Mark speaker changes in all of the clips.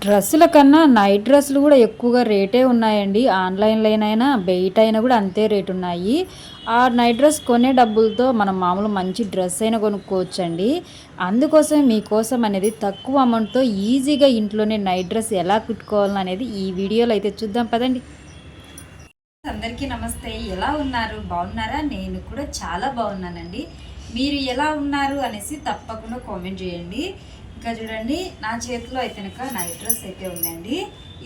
Speaker 1: డ్రెస్సుల కన్నా నైట్ డ్రెస్సులు కూడా ఎక్కువగా రేటే ఉన్నాయండి. ఆన్‌లైన్‌లోనైనా, బయట అయినా కూడా అంతే రేట్ ఉన్నాయి. ఆ నైట్ డ్రెస్ కొనే డబ్బులతో మనం మామూలు మంచి డ్రెస్ అయినా కొనుక్కోవచ్చండి. అందుకోసం మీకోసం అనేది తక్కువ అమౌంట్‌తో ఈజీగా ఇంట్లోనే నైట్ డ్రెస్ ఎలా కుట్టుకోవాలనేది ఈ వీడియోలో అయితే చూద్దాం పదండి. అందరికీ నమస్తే. ఎలా ఉన్నారు? బాగున్నారా? నేను కూడా చాలా బాగున్నానండి. మీరు ఎలా ఉన్నారు అనేసి తప్పకుండా కామెంట్ చేయండి. ఇంకా చూడండి, నా చేతిలో అయితే కనుక నైట్ డ్రెస్ అయితే ఉందండి.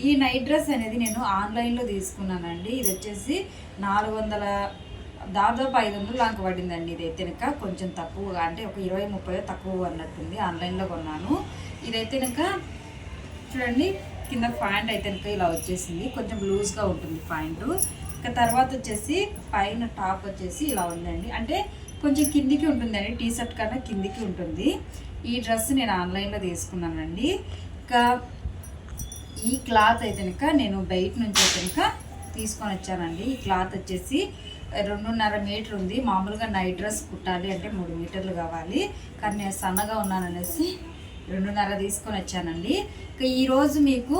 Speaker 1: ఈ నైట్ డ్రెస్ అనేది నేను ఆన్లైన్లో తీసుకున్నానండి. ఇది వచ్చేసి 400, దాదాపు 500 దాకా పడిందండి. ఇదైతే కనుక కొంచెం తక్కువగా, అంటే ఒక 20-30 తక్కువ అన్నట్టుంది. ఆన్లైన్లో కొన్నాను. ఇదైతే కనుక చూడండి, కింద ప్యాంట్ అయితే కనుక ఇలా వచ్చేసింది. కొంచెం లూజ్గా ఉంటుంది ప్యాంటు. ఇంకా తర్వాత వచ్చేసి పైన టాప్ వచ్చేసి ఇలా ఉందండి. అంటే కొంచెం కిందికి ఉంటుందండి, టీ షర్ట్ కన్నా కిందికి ఉంటుంది. ఈ డ్రెస్ నేను ఆన్లైన్లో తీసుకున్నానండి. ఇంకా ఈ క్లాత్ అయితే కనుక నేను బయట నుంచి కనుక తీసుకొని వచ్చానండి. ఈ క్లాత్ వచ్చేసి 2.5 మీటర్ ఉంది. మామూలుగా నైట్ డ్రెస్ కుట్టాలి అంటే 3 మీటర్లు కావాలి, కానీ నేను సన్నగా ఉన్నాననేసి 2.5 తీసుకొని వచ్చానండి. ఇంకా ఈరోజు మీకు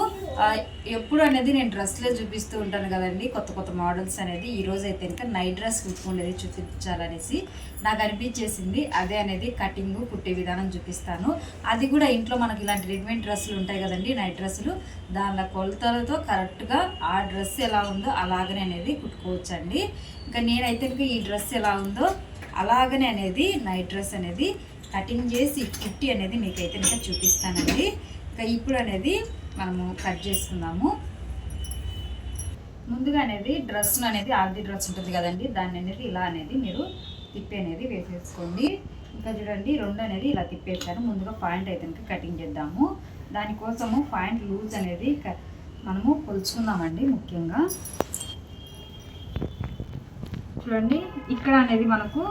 Speaker 1: ఎప్పుడు అనేది నేను డ్రెస్లే చూపిస్తూ ఉంటాను కదండి, కొత్త కొత్త మోడల్స్ అనేది. ఈరోజు అయితే ఇంకా నైట్ డ్రెస్ కుట్టుకునేది చూపించాలనేసి నాకు అనిపించేసింది. అదే అనేది కటింగ్ కుట్టే విధానం చూపిస్తాను. అది కూడా ఇంట్లో మనకి ఇలాంటి రెడీమేడ్ డ్రెస్సులు ఉంటాయి కదండి, నైట్ డ్రెస్సులు, దానిలో కొలతలతో కరెక్ట్గా ఆ డ్రెస్ ఎలా ఉందో అలాగనే అనేది కుట్టుకోవచ్చండి. ఇంకా నేనైతే ఇంకా ఈ డ్రెస్ ఎలా ఉందో అలాగనే అనేది నైట్ డ్రెస్ అనేది కటింగ్ చేసి కుట్టి అనేది మీకైతే ఇంకా చూపిస్తానండి. ఇంకా ఇప్పుడు అనేది మనము కట్ చేసుకుందాము. ముందుగా అనేది డ్రెస్ అనేది ఆది డ్రెస్ ఉంటుంది కదండి, దాన్ని అనేది ఇలా అనేది మీరు తిప్పి అనేది వేసేసుకోండి. ఇంకా చూడండి, 2 అనేది ఇలా తిప్పేసాను. ముందుగా పాయింట్ అయితే ఇంకా కటింగ్ చేద్దాము. దానికోసము పాయింట్ లూజ్ అనేది మనము కొలుచుకుందామండి. ముఖ్యంగా చూడండి, ఇక్కడ అనేది మనకు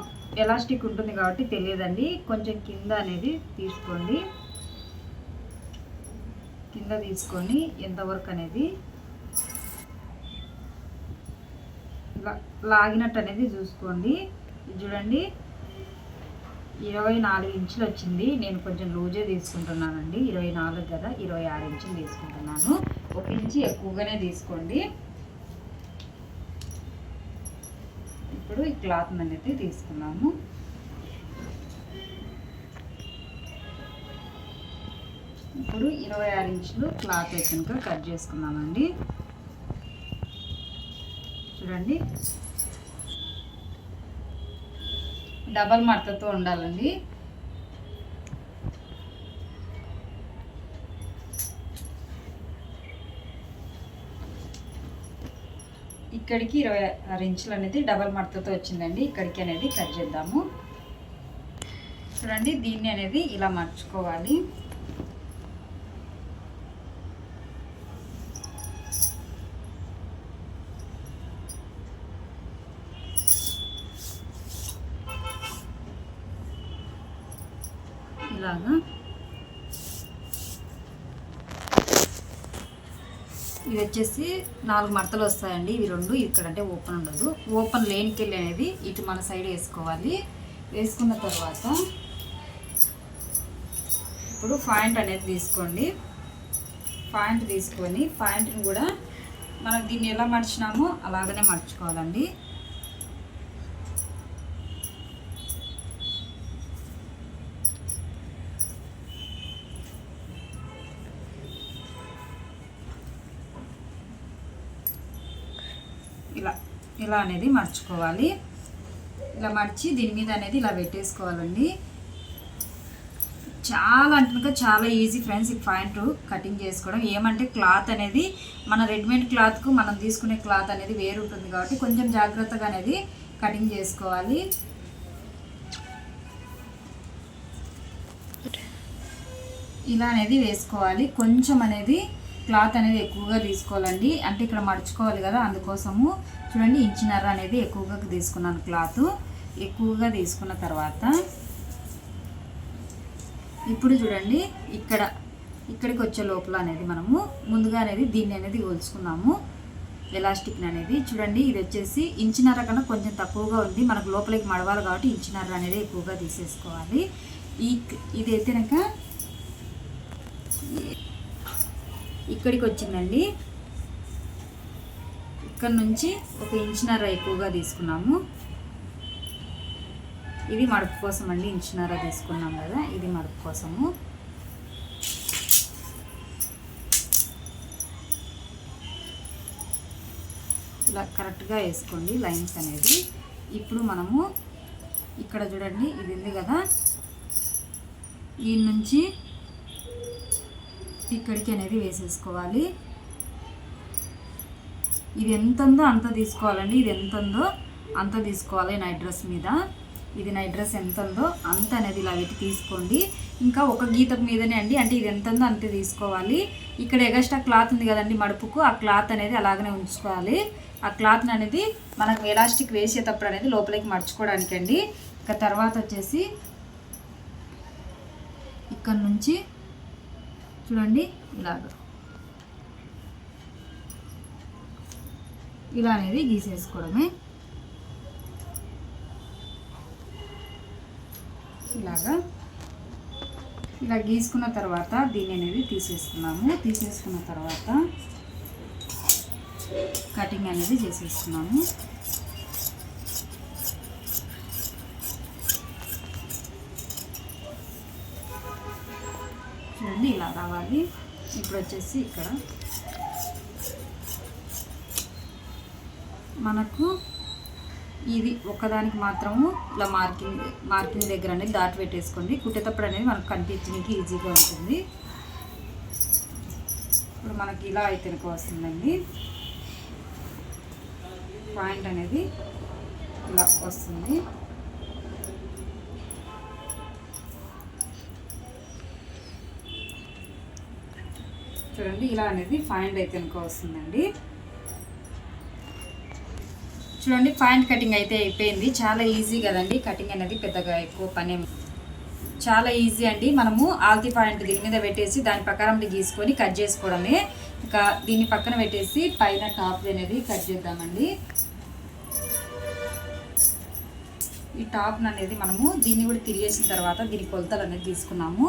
Speaker 1: ఎలాస్టిక్ ఉంటుంది కాబట్టి తెలియదండి. కొంచెం కింద అనేది తీసుకోండి. కింద తీసుకొని ఎంతవరకు అనేది లాగినట్టు అనేది చూసుకోండి. చూడండి, 24 ఇంచులు వచ్చింది. నేను కొంచెం లూజే తీసుకుంటున్నానండి. 24 కదా, 26 ఇంచులు తీసుకుంటున్నాను. 1 ఇంచు ఎక్కువగానే తీసుకోండి. ఇప్పుడు ఈ క్లాత్ అనేది తీసుకున్నాము. ఇప్పుడు 26 ఇంచులు క్లాత్ అయితే కనుక కట్ చేసుకున్నామండి. చూడండి, డబల్ మడతతో ఉండాలండి. ఇక్కడికి 26 ఇంచులు అనేది డబల్ మడతతో వచ్చిందండి. ఇక్కడికి అనేది కట్ చేద్దాము. చూడండి, దీన్ని అనేది ఇలా మర్చుకోవాలి. ఇలాగా ఇది వచ్చేసి 4 మడతలు వస్తాయండి. ఇవి 2 ఇక్కడ అంటే ఓపెన్ ఉండదు. ఓపెన్ లేనికెళ్ళి అనేది ఇటు మన సైడ్ వేసుకోవాలి. వేసుకున్న తర్వాత ఇప్పుడు పాయింట్ అనేది తీసుకోండి. పాయింట్ తీసుకొని పాయింట్ని కూడా మనం దీన్ని ఎలా మర్చినామో అలాగనే మర్చుకోవాలండి. ఇలా అనేది మర్చుకోవాలి. ఇలా మర్చి దీని మీద అనేది ఇలా పెట్టేసుకోవాలండి. చాలా అంటే చాలా ఈజీ ఫ్రెండ్స్ ఈ పాయింట్ కటింగ్ చేసుకోవడం. ఏమంటే క్లాత్ అనేది మన రెడీమేడ్ క్లాత్కు మనం తీసుకునే క్లాత్ అనేది వేరు ఉంటుంది కాబట్టి కొంచెం జాగ్రత్తగా అనేది కటింగ్ చేసుకోవాలి. ఇలా అనేది వేసుకోవాలి. కొంచెం అనేది క్లాత్ అనేది ఎక్కువగా తీసుకోవాలండి, అంటే ఇక్కడ మడుచుకోవాలి కదా, అందుకోసము చూడండి 1.5 ఇంచ్ అనేది ఎక్కువగా తీసుకున్నాను. క్లాత్ ఎక్కువగా తీసుకున్న తర్వాత ఇప్పుడు చూడండి, ఇక్కడికి వచ్చే లోపల అనేది మనము ముందుగా అనేది దీన్ని అనేది కొలుచుకున్నాము. ఎలాస్టిక్ అనేది చూడండి, ఇది వచ్చేసి 1.5 ఇంచ్ కన్నా కొంచెం తక్కువగా ఉంది. మనకు లోపలికి మడవాలి కాబట్టి 1.5 ఇంచ్ అనేది ఎక్కువగా తీసేసుకోవాలి. ఇదైతే కనుక ఇక్కడికి వచ్చిందండి. ఇక్కడ నుంచి 1.5 ఇంచున్నర ఎక్కువగా తీసుకున్నాము. ఇది మడుపు కోసం అండి, 1.5 ఇంచున్నర తీసుకున్నాం కదా, ఇది మడుపు కోసము. ఇలా కరెక్ట్గా వేసుకోండి లైన్స్ అనేది. ఇప్పుడు మనము ఇక్కడ చూడండి, ఇది ఉంది కదా, ఈ నుంచి ఇక్కడికి అనేది వేసేసుకోవాలి. ఇది ఎంత ఉందో అంత తీసుకోవాలండి, ఇది ఎంత ఉందో అంత తీసుకోవాలి నైట్ డ్రెస్ మీద. ఇది నైట్ డ్రెస్ ఎంత ఉందో అంత అనేది ఇలా పెట్టి తీసుకోండి. ఇంకా ఒక గీత మీదనే అండి, అంటే ఇది ఎంత ఉందో అంతే తీసుకోవాలి. ఇక్కడ ఎగస్ట్రా క్లాత్ ఉంది కదండి మడుపుకు, ఆ క్లాత్ అనేది అలాగనే ఉంచుకోవాలి. ఆ క్లాత్ అనేది మనకు ఎలాస్టిక్ వేసేటప్పుడు అనేది లోపలికి మర్చుకోవడానికి అండి. ఇక తర్వాత వచ్చేసి ఇక్కడ నుంచి చూడండి ఇలా అనేది గీసేసుకోవడమే. ఇలా గీసుకున్న తర్వాత దీన్ని అనేది తీసేసుకున్న తర్వాత కటింగ్ అనేది చేసేసుకున్నాము. చూడండి ఇలా రావాలి. ఇప్పుడు వచ్చేసి ఇక్కడ మనకు ఇది ఒకదానికి మాత్రము ఇలా మార్కింగ్ దగ్గర అనేది దాటి పెట్టేసుకోండి. కుట్టేటప్పుడు అనేది మనకు కనిపించడానికి ఈజీగా ఉంటుంది. ఇప్పుడు మనకి ఇలా అయితే వస్తుందండి, పాయింట్ అనేది ఇలా వస్తుంది. చూడండి ఇలా అనేది పాయింట్ అయితే వస్తుందండి. చూడండి పాయింట్ కటింగ్ అయితే అయిపోయింది. చాలా ఈజీ కదండి కటింగ్ అనేది, పెద్దగా ఎక్కువ పని చాలా ఈజీ అండి. మనము ఆల్తీ పాయింట్ దీని మీద పెట్టేసి దాని ప్రకారం గీసుకొని కట్ చేసుకోవడమే. ఇంకా దీన్ని పక్కన పెట్టేసి పైన టాప్ అనేది కట్ చేద్దామండి. ఈ టాప్ అనేది మనము దీన్ని కూడా తిరిగేసిన తర్వాత దీని కొలతలు అనేది తీసుకున్నాము.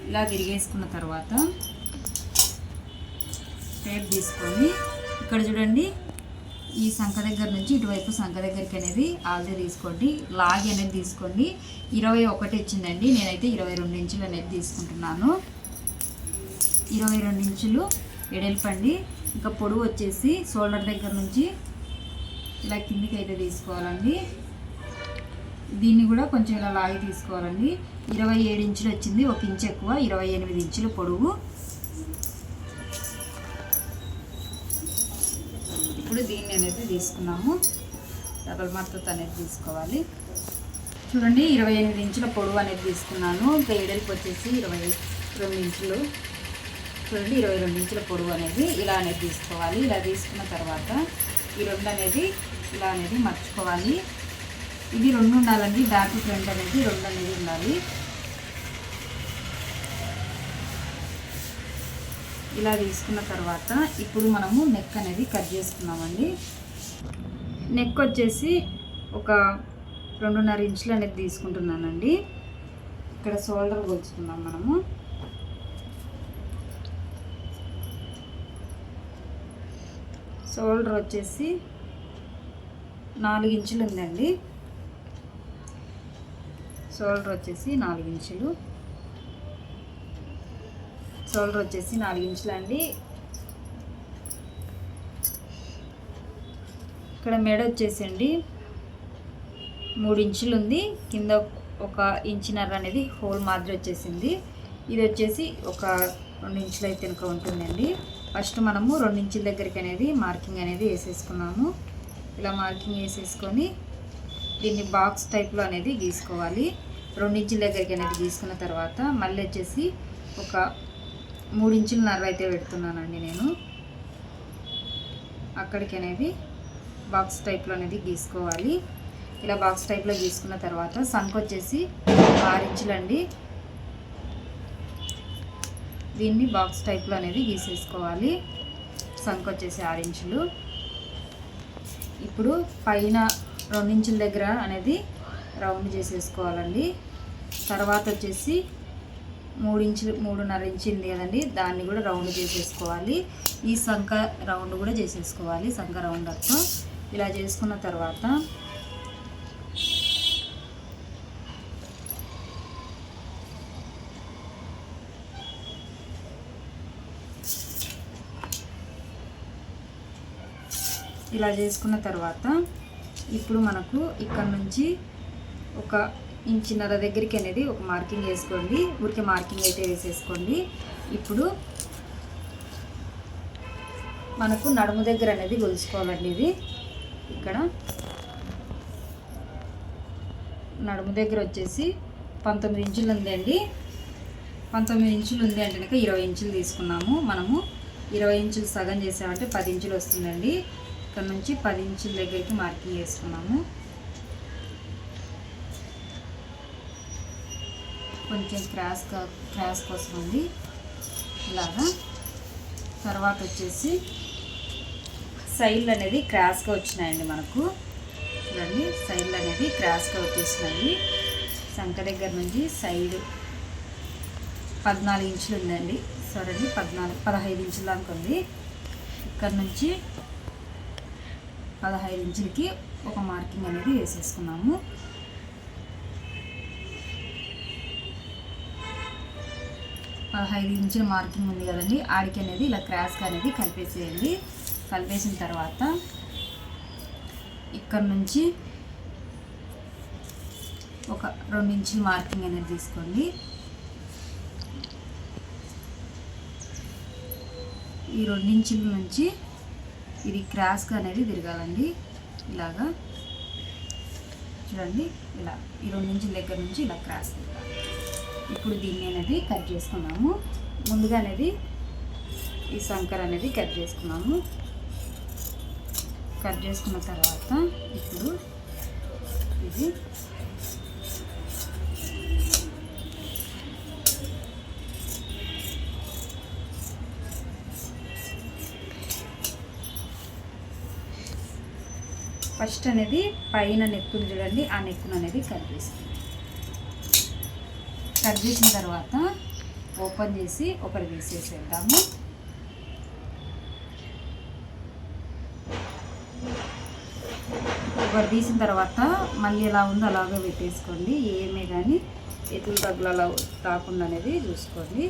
Speaker 1: ఇలా తిరిగేసుకున్న తర్వాత టేప్ తీసుకొని ఇక్కడ చూడండి, ఈ సంఖ దగ్గర నుంచి ఇటువైపు సంఖ దగ్గరికి అనేది ఆల్దే తీసుకోండి. లాగి అనేది తీసుకోండి. 21 ఇచ్చిందండి, నేనైతే 22 ఇంచులు అనేది తీసుకుంటున్నాను. 22 ఇంచులు ఎడల్పండి. ఇంకా పొడవు వచ్చేసి షోల్డర్ దగ్గర నుంచి ఇలా కిందికి అయితే తీసుకోవాలండి. దీన్ని కూడా కొంచెం ఇలా లాగి తీసుకోవాలండి. 27 ఇంచులు వచ్చింది, 1 ఇంచు ఎక్కువ, 28 ఇంచులు పొడవు. ఇప్పుడు దీన్ని అనేది తీసుకున్నాము, డబల్ మడత అనేది తీసుకోవాలి. చూడండి 28 ఇంచుల పొడవు అనేది తీసుకున్నాను. ఇంకా ఎడల్పు వచ్చేసి 22 ఇంచులు. చూడండి 22 ఇంచుల పొడవు అనేది ఇలా అనేది తీసుకోవాలి. ఇలా తీసుకున్న తర్వాత ఈ రెండు అనేది ఇలా అనేది మర్చుకోవాలి. ఇది 2 ఉండాలండి, బ్యాక్ ఫ్రంట్ అనేది 2 అనేది ఉండాలి. ఇలా తీసుకున్న తర్వాత ఇప్పుడు మనము నెక్ అనేది కట్ చేసుకున్నామండి. నెక్ వచ్చేసి ఒక 2.5 ఇంచులు అనేది తీసుకుంటున్నానండి. ఇక్కడ షోల్డర్ కొలుచుకున్నాం మనము. షోల్డర్ వచ్చేసి 4 ఇంచులు ఉందండి. షోల్డర్ వచ్చేసి 4 ఇంచులు. షోల్డర్ వచ్చేసి 4 ఇంచులు అండి. ఇక్కడ మెడ వచ్చేసండి 3 ఇంచులు ఉంది. కింద 1.5 ఇంచున్నర అనేది హోల్ మాదిరి వచ్చేసింది. ఇది వచ్చేసి ఒక 2 ఇంచులు అయితే కనుక ఉంటుందండి. ఫస్ట్ మనము 2 ఇంచుల దగ్గరికి అనేది మార్కింగ్ అనేది వేసేసుకున్నాము. ఇలా మార్కింగ్ వేసేసుకొని దీన్ని బాక్స్ టైప్లో అనేది గీసుకోవాలి. 2 ఇంచుల దగ్గరికి అనేది గీసుకున్న తర్వాత మళ్ళీ వచ్చేసి ఒక 3 ఇంచులన్నర అయితే పెడుతున్నానండి నేను. అక్కడికి అనేది బాక్స్ టైప్లో అనేది గీసుకోవాలి. ఇలా బాక్స్ టైప్లో గీసుకున్న తర్వాత సంఖ వచ్చేసి 6 ఇంచులండి. దీన్ని బాక్స్ టైప్లో అనేది గీసేసుకోవాలి. సంఖ వచ్చేసి 6 ఇంచులు. ఇప్పుడు పైన 2 ఇంచుల దగ్గర అనేది రౌండ్ చేసేసుకోవాలండి. తర్వాత వచ్చేసి 3.5 ఇంచు ఉంది కదండి, దాన్ని కూడా రౌండ్ చేసేసుకోవాలి. ఈ సంక రౌండ్ కూడా చేసేసుకోవాలి. సంక రౌండర్తో ఇలా చేసుకున్న తర్వాత ఇప్పుడు మనకు ఇక్కడ నుంచి 1.5 ఇంచు దగ్గరికి అనేది ఒక మార్కింగ్ వేసుకోండి. ఊరికే మార్కింగ్ అయితే వేసేసుకోండి. ఇప్పుడు మనకు నడుము దగ్గర అనేది కొలుసుకోవాలండి. ఇది ఇక్కడ నడుము దగ్గర వచ్చేసి 19 ఇంచులు ఉందండి. 19 ఇంచులు ఉంది అంటే కనుక 20 ఇంచులు తీసుకున్నాము. మనము 20 ఇంచులు సగం చేసామంటే 10 ఇంచులు వస్తుందండి. ఇక్కడ నుంచి 10 ఇంచుల దగ్గరికి మార్కింగ్ వేసుకున్నాము. కొంచెం క్రాస్ కోసం ఉంది ఇలాగా. తర్వాత వచ్చేసి సైడ్లు అనేది క్రాస్గా వచ్చినాయండి. మనకు చూడండి, సైడ్లు అనేది క్రాస్గా వచ్చేసినాయి. సంక దగ్గర నుంచి సైడ్ 14 ఇంచులు ఉందండి. సారీ 15 ఇంచుల దాకా ఉంది. ఇక్కడ నుంచి 15 ఇంచులకి ఒక మార్కింగ్ అనేది వేసేసుకున్నాము. 15 ఇంచుల మార్కింగ్ ఉంది కదండి, ఆడికి అనేది ఇలా క్రాస్గా అనేది కలిపేసేయండి. కలిపేసిన తర్వాత ఇక్కడ నుంచి ఒక 2 ఇంచుల మార్కింగ్ అనేది తీసుకోండి. ఈ 2 ఇంచుల నుంచి ఇది క్రాస్గా అనేది తిరగాలండి. ఇలాగా చూడండి, ఇలా ఈ 2 ఇంచుల దగ్గర నుంచి ఇలా క్రాస్ తిరగాలి. ఇప్పుడు దీన్ని అనేది కట్ చేసుకున్నాము. ముందుగా అనేది ఈ సంకర అనేది కట్ చేసుకున్నాము. కట్ చేసుకున్న తర్వాత ఇప్పుడు ఇది ఫస్ట్ అనేది పైన నెక్కును చూడండి, ఆ నెక్కును అనేది కట్ చేస్తాం. కట్ చేసిన తర్వాత ఓపెన్ చేసి ఒకటి తీసేసేద్దాము. ఒకటి తీసిన తర్వాత మళ్ళీ ఎలా ఉందో అలాగే పెట్టేసుకోండి. ఏమే కానీ ఎట్లు తగ్గులు అలా రాకుండా అనేది చూసుకోండి.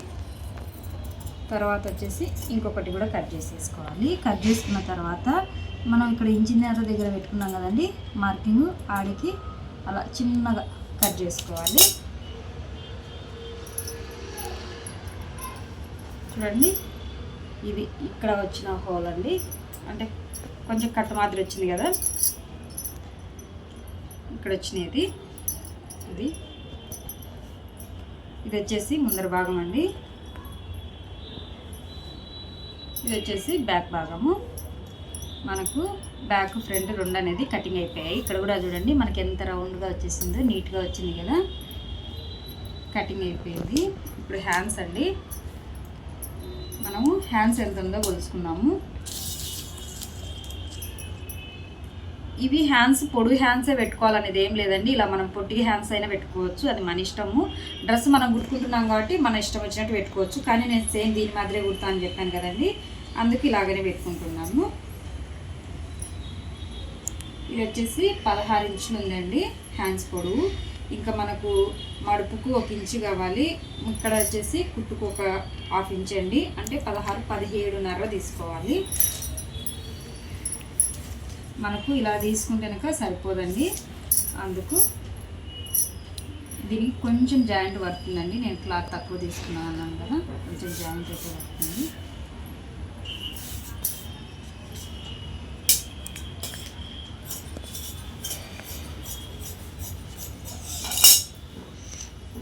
Speaker 1: తర్వాత వచ్చేసి ఇంకొకటి కూడా కట్ చేసేసుకోవాలి. కట్ చేసుకున్న తర్వాత మనం ఇక్కడ ఇంచిన్నర దగ్గర పెట్టుకున్నాం కదండి మార్కింగ్, ఆడికి అలా చిన్నగా కట్ చేసుకోవాలి. చూడండి, ఇది ఇక్కడ వచ్చిన హోల్ అండి, అంటే కొంచెం కట్ మాదిరి వచ్చింది కదా, ఇక్కడ వచ్చినది ఇది వచ్చేసి ముందర భాగం అండి. ఇది వచ్చేసి బ్యాక్ భాగము. మనకు బ్యాక్ ఫ్రంట్ రెండు అనేది కటింగ్ అయిపోయాయి. ఇక్కడ కూడా చూడండి మనకి ఎంత రౌండ్గా వచ్చేసిందో, నీట్గా వచ్చింది కదా, కటింగ్ అయిపోయింది. ఇప్పుడు హ్యాండ్స్ అండి, మనము హ్యాండ్స్ ఎంత ఉందో కొలుసుకున్నాము. ఇవి హ్యాండ్స్ పొడుగు హ్యాండ్సే పెట్టుకోవాలనేది ఏం లేదండి. ఇలా మనం పొట్టిగా హ్యాండ్స్ అయినా పెట్టుకోవచ్చు, అది మన ఇష్టము. డ్రెస్ మనం కుట్టుకుంటున్నాం కాబట్టి మన ఇష్టం వచ్చినట్టు పెట్టుకోవచ్చు. కానీ నేను సేమ్ దీని మాదిరే కుడతా అని చెప్పాను కదండి, అందుకు ఇలాగనే పెట్టుకుంటున్నాము. ఇది వచ్చేసి 16 ఇంచులు ఉందండి హ్యాండ్స్ పొడవు. ఇంకా మనకు మడుపుకు 1 ఇంచు కావాలి. ఇక్కడ వచ్చేసి కుట్టుకు ఒక 1/2 ఇంచ్ అండి, అంటే 16, 17.5 తీసుకోవాలి. మనకు ఇలా తీసుకుంటేనక సరిపోదండి, అందుకు దీనికి కొంచెం జాయింట్ పడుతుందండి. నేను క్లాత్ తక్కువ తీసుకున్నాను అన్నాను కదా, కొంచెం జాయింట్ అయితే పడుతుంది.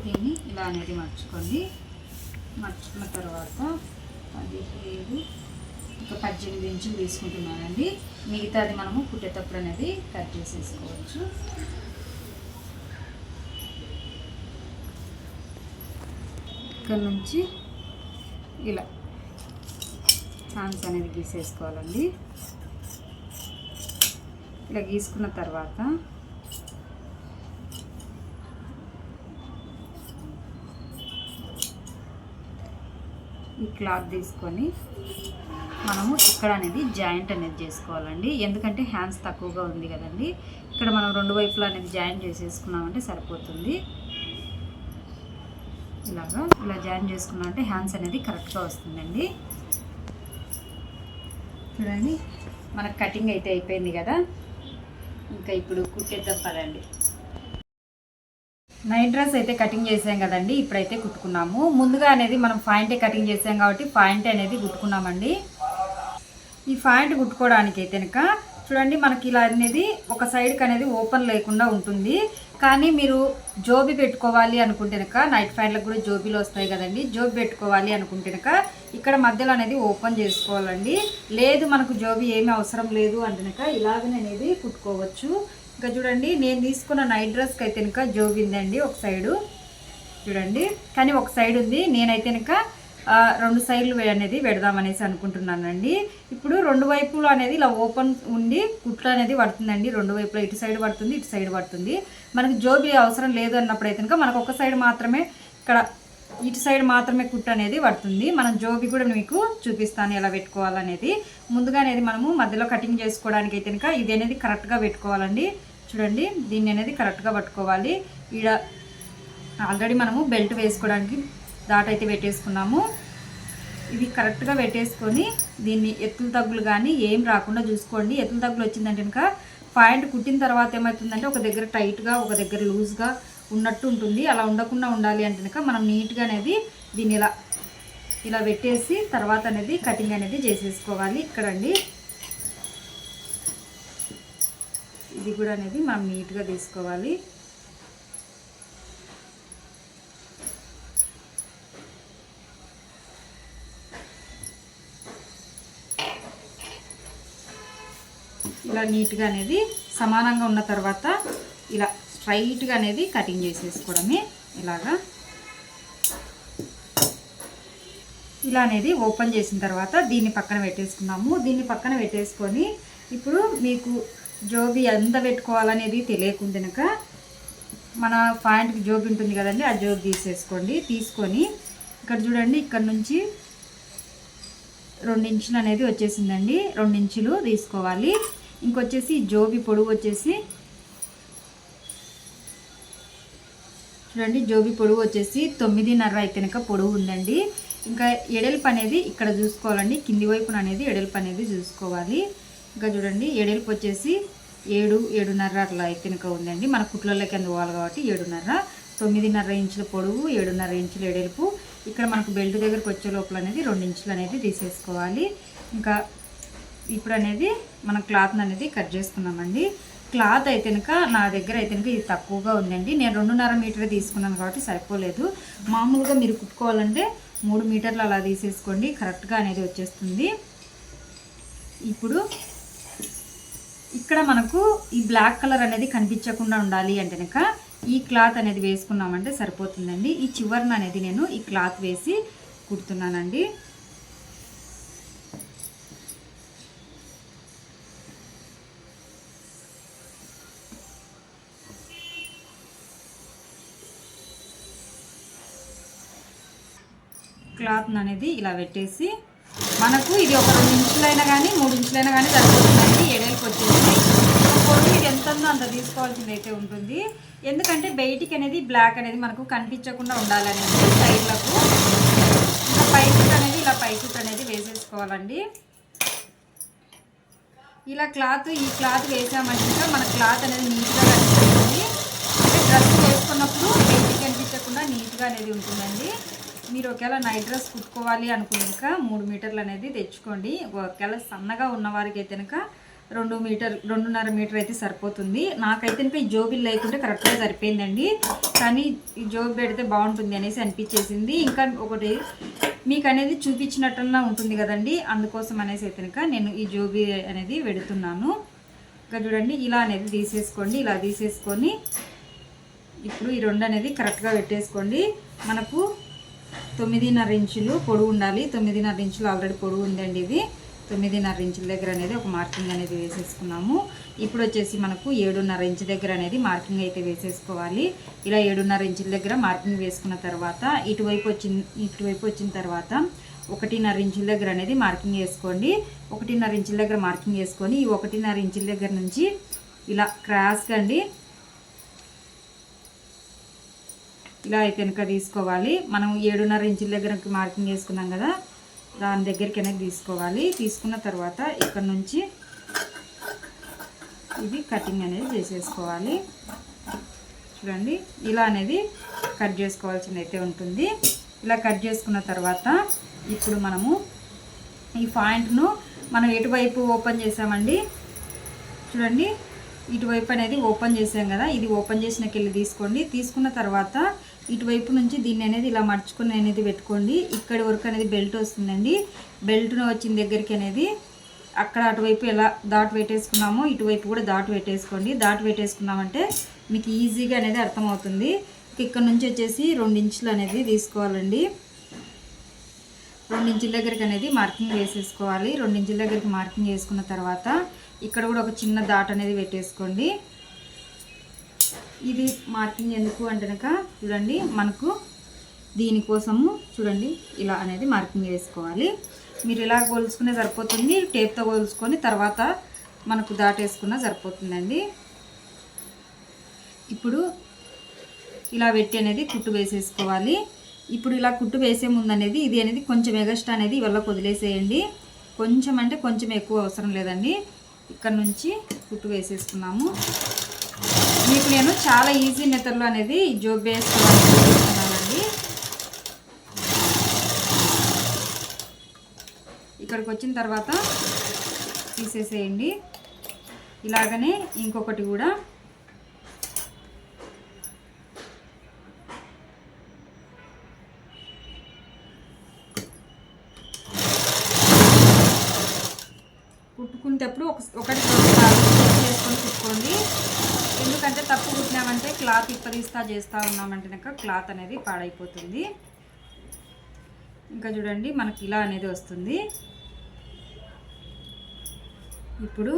Speaker 1: దీన్ని ఇలా అనేది మర్చుకోండి. మర్చుకున్న తర్వాత 17, ఇంకా 18 ఇంచులు తీసుకుంటున్నానండి. మిగతాది మనము కుట్టేటప్పుడు అనేది కట్ చేసేసుకోవచ్చు. ఇక్కడ నుంచి ఇలా హ్యాండ్స్ అనేది గీసేసుకోవాలండి. ఇలా గీసుకున్న తర్వాత క్లాత్ తీసుకొని మనము ఇక్కడ అనేది జాయింట్ అనేది చేసుకోవాలండి. ఎందుకంటే హ్యాండ్స్ తక్కువగా ఉంది కదండి, ఇక్కడ మనం రెండు వైపులా అనేది జాయింట్ చేసేసుకున్నామంటే సరిపోతుంది. ఇలా జాయిన్ చేసుకున్నామంటే హ్యాండ్స్ అనేది కరెక్ట్గా వస్తుందండి. చూడండి మనకు కటింగ్ అయితే అయిపోయింది కదా, ఇంకా ఇప్పుడు కుట్టేద్దాం పదండి. నైట్ డ్రెస్ అయితే కటింగ్ చేసాం కదండి, ఇప్పుడైతే కుట్టుకున్నాము. ముందుగా అనేది మనం పాయింటే కటింగ్ చేసాం కాబట్టి పాయింట్ అనేది కుట్టుకున్నామండి. ఈ పాయింట్ కుట్టుకోవడానికి అయితే కనుక చూడండి మనకి ఇలా అనేది ఒక సైడ్కి అనేది ఓపెన్ లేకుండా ఉంటుంది. కానీ మీరు జోబీ పెట్టుకోవాలి అనుకుంటే కనుక నైట్ ప్యాంట్లకు కూడా జోబీలు వస్తాయి కదండి, జోబీ పెట్టుకోవాలి అనుకుంటే కనుక ఇక్కడ మధ్యలో అనేది ఓపెన్ చేసుకోవాలండి. లేదు మనకు జోబీ ఏమీ అవసరం లేదు అంటే కనుక ఇలాగనే అనేది కుట్టుకోవచ్చు. ఇంకా చూడండి నేను తీసుకున్న నైట్ డ్రెస్కి అయితే కనుక జోబీ ఉందండి ఒక సైడు చూడండి, కానీ ఒక సైడ్ ఉంది. నేనైతే కనుక రెండు సైడ్లు అనేది పెడదామనేసి అనుకుంటున్నానండి. ఇప్పుడు రెండు వైపులు అనేది ఇలా ఓపెన్ ఉండి కుట్లు అనేది పడుతుందండి. రెండు వైపులో ఇటు సైడ్ పడుతుంది, ఇటు సైడ్ పడుతుంది. మనకి జోబీ అవసరం లేదు అన్నప్పుడు అయితే కనుక మనకు ఒక సైడ్ మాత్రమే, ఇక్కడ ఇటు సైడ్ మాత్రమే కుట్టు అనేది పడుతుంది. మనం జోబీ కూడా మీకు చూపిస్తాను ఎలా పెట్టుకోవాలనేది. ముందుగా అనేది మనము మధ్యలో కటింగ్ చేసుకోవడానికి అయితే కనుక ఇది అనేది కరెక్ట్గా పెట్టుకోవాలండి. చూడండి దీన్ని అనేది కరెక్ట్గా పట్టుకోవాలి. ఈడ ఆల్రెడీ మనము బెల్ట్ వేసుకోవడానికి దాట్ అయితే పెట్టేసుకున్నాము. ఇది కరెక్ట్గా పెట్టేసుకొని దీన్ని ఎత్తులు తగ్గులు కానీ ఏం రాకుండా చూసుకోండి. ఎత్తులు తగ్గులు వచ్చిందంటే కనుక పాయింట్ కుట్టిన తర్వాత ఏమవుతుందంటే ఒక దగ్గర టైట్గా ఒక దగ్గర లూజ్గా ఉన్నట్టు ఉంటుంది. అలా ఉండకుండా ఉండాలి అంటే కనుక మనం నీట్గా అనేది దీన్ని ఇలా పెట్టేసి తర్వాత అనేది కటింగ్ అనేది చేసేసుకోవాలి. ఇక్కడండి ఇది కూడా అనేది మనం నీట్గా తీసుకోవాలి. ఇలా నీట్గా అనేది సమానంగా ఉన్న తర్వాత ఇలా స్ట్రైట్గా అనేది కటింగ్ చేసేసుకోవడమే. ఇలా అనేది ఓపెన్ చేసిన తర్వాత దీన్ని పక్కన పెట్టేసుకున్నాము. దీన్ని పక్కన పెట్టేసుకొని ఇప్పుడు మీకు జోబీ ఎంత పెట్టుకోవాలనేది తెలియకుండా కనుక మన పాయింట్కి జోబీ ఉంటుంది కదండి, ఆ జోబీ తీసేసుకోండి. తీసుకొని ఇక్కడ చూడండి ఇక్కడ నుంచి 2 ఇంచులు అనేది వచ్చేసిందండి. 2 ఇంచులు తీసుకోవాలి. ఇంకొచ్చేసి జోబీ పొడవు వచ్చేసి చూడండి, జోబీ పొడవు వచ్చేసి 9.5 అయితే కనుక పొడవు ఉందండి. ఇంకా ఎడల్పు అనేది ఇక్కడ చూసుకోవాలండి, కింది వైపున అనేది ఎడల్పు అనేది చూసుకోవాలి. ఇంకా చూడండి ఎడల్పు వచ్చేసి 7.5 అట్లా అయితే కనుక ఉందండి. మన కుట్లలోకి అందుకోవాలి కాబట్టి 7.5, 9.5 ఇంచుల పొడవు, 7.5 ఇంచుల ఎడల్పు. ఇక్కడ మనకు బెల్ట్ దగ్గరకు వచ్చే లోపల అనేది 2 ఇంచులు అనేది తీసేసుకోవాలి. ఇంకా ఇప్పుడు అనేది మనం క్లాత్ అనేది కట్ చేసుకున్నామండి. క్లాత్ అయితే కనుక నా దగ్గర అయితే కనుక ఇది తక్కువగా ఉందండి. నేను 2.5 మీటర్ తీసుకున్నాను కాబట్టి సరిపోలేదు. మామూలుగా మీరు కుట్టుకోవాలంటే 3 మీటర్లు అలా తీసేసుకోండి, కరెక్ట్గా అనేది వచ్చేస్తుంది. ఇప్పుడు ఇక్కడ మనకు ఈ బ్లాక్ కలర్ అనేది కనిపించకుండా ఉండాలి అంటే కనుక ఈ క్లాత్ అనేది వేసుకున్నామంటే సరిపోతుందండి. ఈ చివరన అనేది నేను ఈ క్లాత్ వేసి కుడుతున్నానండి. క్లాత్ అనేది ఇలా పెట్టేసి మనకు ఇది ఒక 2 ఇంచులైనా కానీ 3 ఇంచులైనా కానీ సరిపోతుందండి. ఎడల్పు వచ్చేసి పొడవు ఇది ఎంత ఉందో అంత తీసుకోవాల్సింది అయితే ఉంటుంది. ఎందుకంటే బయటికి అనేది బ్లాక్ అనేది మనకు కనిపించకుండా ఉండాలనేది సైడ్లకు. ఇంకా పైకుట్ అనేది ఇలా పైకుట్ అనేది వేసేసుకోవాలండి. ఇలా ఈ క్లాత్ వేసామంటే మన క్లాత్ అనేది నీట్గా కనిపిస్తుంది. అంటే డ్రెస్ వేసుకున్నప్పుడు బయటికి కనిపించకుండా నీట్గా అనేది ఉంటుందండి. మీరు ఒకవేళ నైట్ డ్రెస్ కుట్టుకోవాలి అనుకున్నాక 3 మీటర్లు అనేది తెచ్చుకోండి. ఒకవేళ సన్నగా ఉన్నవారికి అయితే కనుక 2.5 మీటర్ అయితే సరిపోతుంది. నాకైతే కనుక ఈ జోబీలు లేకుంటే కరెక్ట్గా సరిపోయిందండి. కానీ ఈ జోబీ పెడితే బాగుంటుంది అనేసి అనిపించేసింది. ఇంకా ఒకటి మీకు అనేది చూపించినట్టుగా ఉంటుంది కదండి, అందుకోసం అనేసి అయితే కనుక నేను ఈ జోబీ అనేది పెడుతున్నాను. ఇంకా చూడండి ఇలా అనేది తీసేసుకోండి. ఇలా తీసేసుకొని ఇప్పుడు ఈ 2 అనేది కరెక్ట్గా పెట్టేసుకోండి. మనకు 9.5 ఇంచులు పొడవు ఉండాలి. 9.5 ఇంచులు ఆల్రెడీ పొడవు ఉందండి. ఇది 9.5 ఇంచుల దగ్గర అనేది ఒక మార్కింగ్ అనేది వేసేసుకున్నాము. ఇప్పుడు వచ్చేసి మనకు 7.5 ఇంచు దగ్గర అనేది మార్కింగ్ అయితే వేసేసుకోవాలి. ఇలా 7.5 ఇంచుల దగ్గర మార్కింగ్ వేసుకున్న తర్వాత ఇటువైపు వచ్చిన తర్వాత 1.5 ఇంచుల దగ్గర అనేది మార్కింగ్ వేసుకోండి. 1.5 ఇంచుల దగ్గర మార్కింగ్ వేసుకొని ఈ 1.5 ఇంచుల దగ్గర నుంచి ఇలా క్రాస్గా అండి ఇలా అయితే కనుక తీసుకోవాలి. మనం 7.5 ఇంచుల దగ్గరకి మార్కింగ్ వేసుకున్నాం కదా, దాని దగ్గరికి అనేది తీసుకోవాలి. తీసుకున్న తర్వాత ఇక్కడ నుంచి ఇది కటింగ్ అనేది చేసేసుకోవాలి. చూడండి ఇలా అనేది కట్ చేసుకోవాల్సింది అయితే ఉంటుంది. ఇలా కట్ చేసుకున్న తర్వాత ఇప్పుడు మనము ఈ పాయింట్ను మనం ఎటువైపు ఓపెన్ చేసామండి, చూడండి ఇటువైపు అనేది ఓపెన్ చేసాం కదా, ఇది ఓపెన్ చేసినకెళ్ళి తీసుకోండి. తీసుకున్న తర్వాత ఇటువైపు నుంచి దీన్ని అనేది ఇలా మడుచుకొని అనేది పెట్టుకోండి. ఇక్కడి వరకు అనేది బెల్ట్ వస్తుందండి. బెల్ట్ను వచ్చిన దగ్గరికి అనేది అక్కడ అటువైపు ఎలా దాటు పెట్టేసుకున్నామో ఇటువైపు కూడా దాటు పెట్టేసుకోండి. దాటు పెట్టేసుకున్నామంటే మీకు ఈజీగా అనేది అర్థమవుతుంది. ఇక్కడ నుంచి వచ్చేసి 2 ఇంచులు అనేది తీసుకోవాలండి. 2 ఇంచుల దగ్గరికి అనేది మార్కింగ్ వేసేసుకోవాలి. 2 ఇంచుల దగ్గరికి మార్కింగ్ వేసుకున్న తర్వాత ఇక్కడ కూడా ఒక చిన్న దాట్ అనేది పెట్టేసుకోండి. ఇది మార్కింగ్ ఎందుకు అంటే కనుక చూడండి మనకు దీనికోసము చూడండి ఇలా అనేది మార్కింగ్ వేసుకోవాలి. మీరు ఇలా కొలుసుకునే సరిపోతుంది, టేప్తో కొలుసుకొని తర్వాత మనకు దాటేసుకున్న సరిపోతుందండి. ఇప్పుడు ఇలా పెట్టి అనేది కుట్టు వేసేసుకోవాలి. ఇప్పుడు ఇలా కుట్టు వేసే ముందు అనేది ఇది అనేది కొంచెం ఎగస్ట్రా అనేది ఇవల్ల వదిలేసేయండి. కొంచెం అంటే కొంచెం ఎక్కువ అవసరం లేదండి. ఇక్కడ నుంచి కుట్టు వేసేసుకున్నాము. మీకు నేను చాలా ఈజీ మెథడ్లో అనేది జోబ్ వేసుకోవాలనుకుంటున్నానండి. ఇక్కడికి వచ్చిన తర్వాత తీసేసేయండి. ఇలాగనే ఇంకొకటి కూడా కుట్టుకునేటప్పుడు ఒకటి చేసుకొని కుట్టుకోండి. ఎందుకంటే తప్పు కుట్టినామంటే క్లాత్ ఇప్పదీస్తా చేస్తూ ఉన్నామంటే కనుక క్లాత్ అనేది పాడైపోతుంది. ఇంకా చూడండి మనకి ఇలా అనేది వస్తుంది. ఇప్పుడు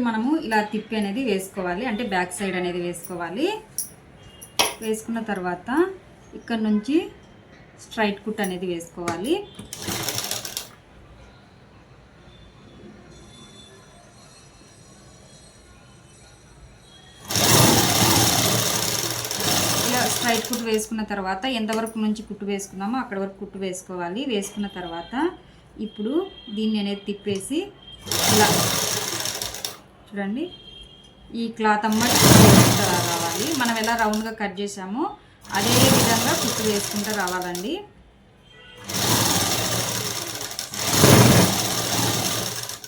Speaker 1: మనము ఇలా తిప్పి అనేది వేసుకోవాలి, అంటే బ్యాక్ సైడ్ అనేది వేసుకోవాలి. వేసుకున్న తర్వాత ఇక్కడ నుంచి స్ట్రైట్ కుట్ అనేది వేసుకోవాలి. ఇలా స్ట్రైట్ కుట్ వేసుకున్న తర్వాత ఎంతవరకు నుంచి కుట్టు వేసుకున్నామో అక్కడ వరకు కుట్టు వేసుకోవాలి. వేసుకున్న తర్వాత ఇప్పుడు దీన్ని అనేది తిప్పేసి ఇలా చూడండి ఈ క్లాత్ అమ్మటి రావాలి. మనం ఎలా రౌండ్గా కట్ చేసామో అదే విధంగా కుట్టు వేసుకుంటూ రావాలండి.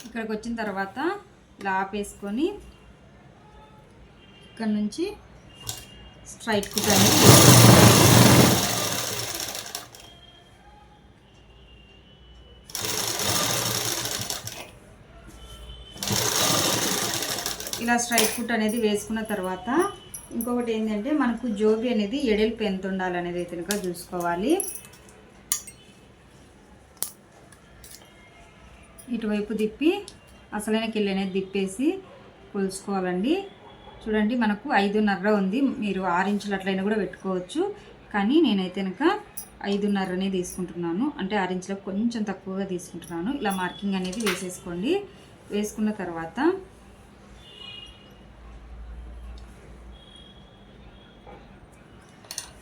Speaker 1: ఇక్కడికి వచ్చిన తర్వాత ఇలా ఆపేసుకొని ఇక్కడ నుంచి స్ట్రైట్ కుట్ అనేది ఇలా స్ట్రైట్ కుట్ అనేది వేసుకున్న తర్వాత ఇంకొకటి ఏంటంటే మనకు జోబీ అనేది ఎడల్పు ఎంత ఉండాలనేది అయితే కనుక చూసుకోవాలి. ఇటువైపు తిప్పి అసలైన కిల్లి అనేది తిప్పేసి కొలుసుకోవాలండి. చూడండి మనకు 5.5 ఉంది. మీరు 6 ఇంచులు అట్లయినా కూడా పెట్టుకోవచ్చు, కానీ నేనైతే కనుక 5.5 తీసుకుంటున్నాను, అంటే 6 ఇంచులకు కొంచెం తక్కువగా తీసుకుంటున్నాను. ఇలా మార్కింగ్ అనేది వేసేసుకోండి. వేసుకున్న తర్వాత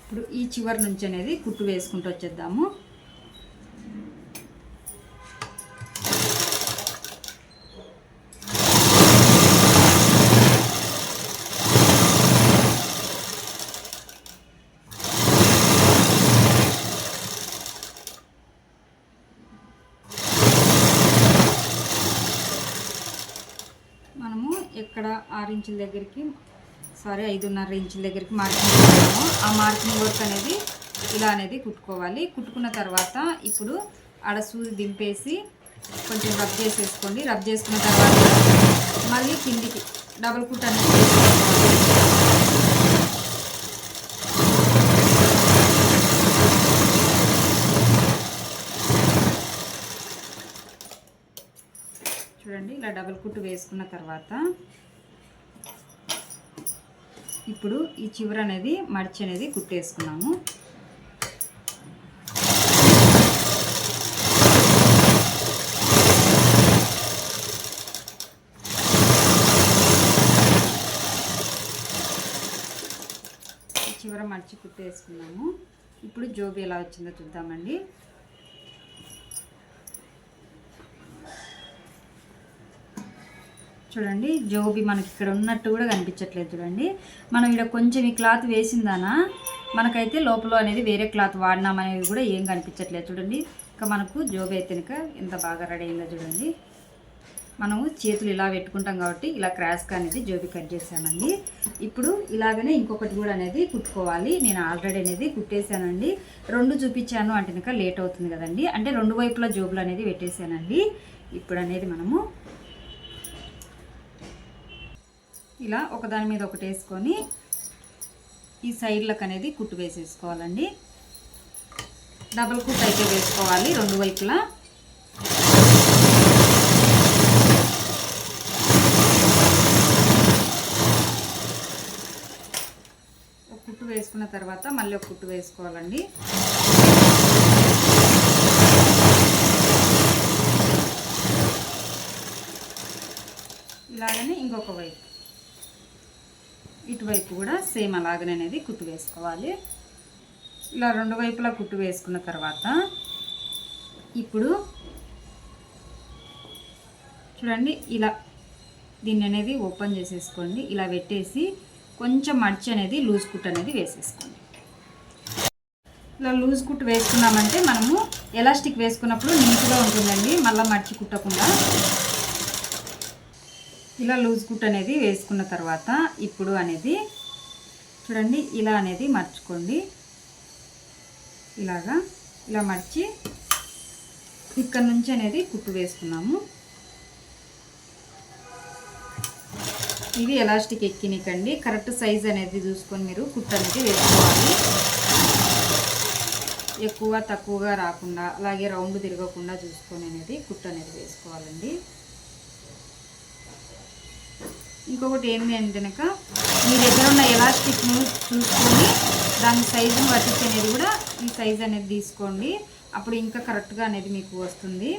Speaker 1: ఇప్పుడు ఈ చివరి నుంచి అనేది కుట్టు వేసుకుంటూ వచ్చేద్దాము. మనము ఎక్కడ 6 ఇంచుల దగ్గరికి 5.5 ఇంచుల దగ్గరికి మార్కింగ్ చేస్తాము. ఆ మార్కింగ్ వర్క్ అనేది ఇలా అనేది కుట్టుకోవాలి. కుట్టుకున్న తర్వాత ఇప్పుడు ఆడ సూది దింపేసి కొంచెం రబ్ చేసేసుకోండి. రబ్ చేసుకున్న తర్వాత మళ్ళీ కిందికి డబుల్ కుట్ అనేది చూడండి ఇలా డబుల్ కుట్టు వేసుకున్న తర్వాత ఇప్పుడు ఈ చివర అనేది మడిచి అనేది కుట్టేసుకున్నాము. చివర మడిచి కుట్టేసుకున్నాము. ఇప్పుడు జోబీ ఎలా వచ్చిందో చూద్దామండి. చూడండి, జోబీ మనకి ఇక్కడ ఉన్నట్టు కూడా కనిపించట్లేదు. చూడండి, మనం ఇక్కడ కొంచెం ఈ క్లాత్ వేసిందానా మనకైతే లోపల అనేది వేరే క్లాత్ వాడినామనేది కూడా ఏం కనిపించట్లేదు. చూడండి, ఇంకా మనకు జోబీ అయితే కనుక ఎంత బాగా రెడీ అయిందో చూడండి. మనము చేతులు ఇలా పెట్టుకుంటాం కాబట్టి ఇలా క్రాస్గా అనేది జోబీ కట్ చేసామండి. ఇప్పుడు ఇలాగనే ఇంకొకటి కూడా అనేది కుట్టుకోవాలి. నేను ఆల్రెడీ అనేది కుట్టేశానండి. 2 చూపించాను అంటే కనుక లేట్ అవుతుంది కదండి. అంటే 2 వైపులా జోబులు అనేది పెట్టేశానండి. ఇప్పుడు అనేది మనము ఇలా ఒకదాని మీద ఒకటి వేసుకొని ఈ సైడ్లకు అనేది కుట్టు వేసేసుకోవాలండి. డబుల్ కుట్ అయితే వేసుకోవాలి 2 వైపులా. ఒక కుట్టు వేసుకున్న తర్వాత మళ్ళీ ఒక కుట్టు వేసుకోవాలండి. ఇలాగనే ఇంకొక వైపు, ఇటువైపు కూడా సేమ్ అలాగనే అనేది కుట్టు వేసుకోవాలి. ఇలా 2 వైపులా కుట్టు వేసుకున్న తర్వాత ఇప్పుడు చూడండి, ఇలా దీన్ని అనేది ఓపెన్ చేసేసుకోండి. ఇలా పెట్టేసి కొంచెం మడిచి అనేది లూజ్ కుట్టు అనేది వేసేసుకోండి. ఇలా లూజ్ కుట్టు వేసుకున్నామంటే మనము ఎలాస్టిక్ వేసుకున్నప్పుడు నీట్గా ఉంటుందండి, మళ్ళీ మడిచి కుట్టకుండా. ఇలా లూజ్ కుట్ అనేది వేసుకున్న తర్వాత ఇప్పుడు అనేది చూడండి, ఇలా అనేది మర్చుకోండి. ఇలా మర్చి ఇక్కడ నుంచి అనేది కుట్టు వేసుకున్నాము. ఇది ఎలాస్టిక్ ఎక్కినికండి. కరెక్ట్ సైజ్ అనేది చూసుకొని మీరు కుట్టు అనేది వేసుకోవాలి. ఎక్కువ తక్కువగా రాకుండా అలాగే రౌండ్ తిరగకుండా చూసుకొని అనేది కుట్టు అనేది వేసుకోవాలండి. ఇంకొకటి ఏంటి అంటే కనుక మీ దగ్గర ఉన్న ఎలాస్టిక్ను చూసుకొని దాని సైజుని బట్టి అనేది కూడా ఈ సైజ్ అనేది తీసుకోండి. అప్పుడు ఇంకా కరెక్ట్గా అనేది మీకు వస్తుంది.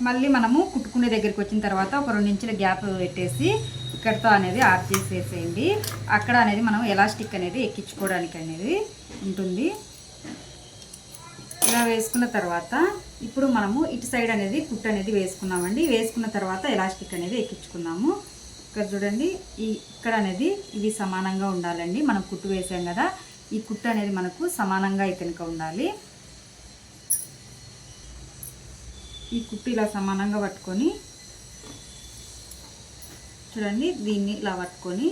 Speaker 1: మళ్ళీ మనము కుట్టుకునే దగ్గరికి వచ్చిన తర్వాత ఒక 2 ఇంచుల గ్యాప్ పెట్టేసి ఇక్కడతో అనేది ఆఫ్ చేసేసేయండి. అక్కడ అనేది మనం ఎలాస్టిక్ అనేది ఎక్కించుకోవడానికి అనేది ఉంటుంది. ఇలా వేసుకున్న తర్వాత ఇప్పుడు మనము ఇటు సైడ్ అనేది కుట్టు అనేది వేసుకున్నామండి. వేసుకున్న తర్వాత ఎలాస్టిక్ అనేది ఎక్కించుకున్నాము. ఇక్కడ చూడండి, ఇక్కడ అనేది ఇవి సమానంగా ఉండాలండి. మనం కుట్టు వేసాం కదా, ఈ కుట్టు అనేది మనకు సమానంగా అయితే ఉండాలి. ఈ కుట్టు ఇలా సమానంగా పట్టుకొని చూడండి, దీన్ని ఇలా పట్టుకొని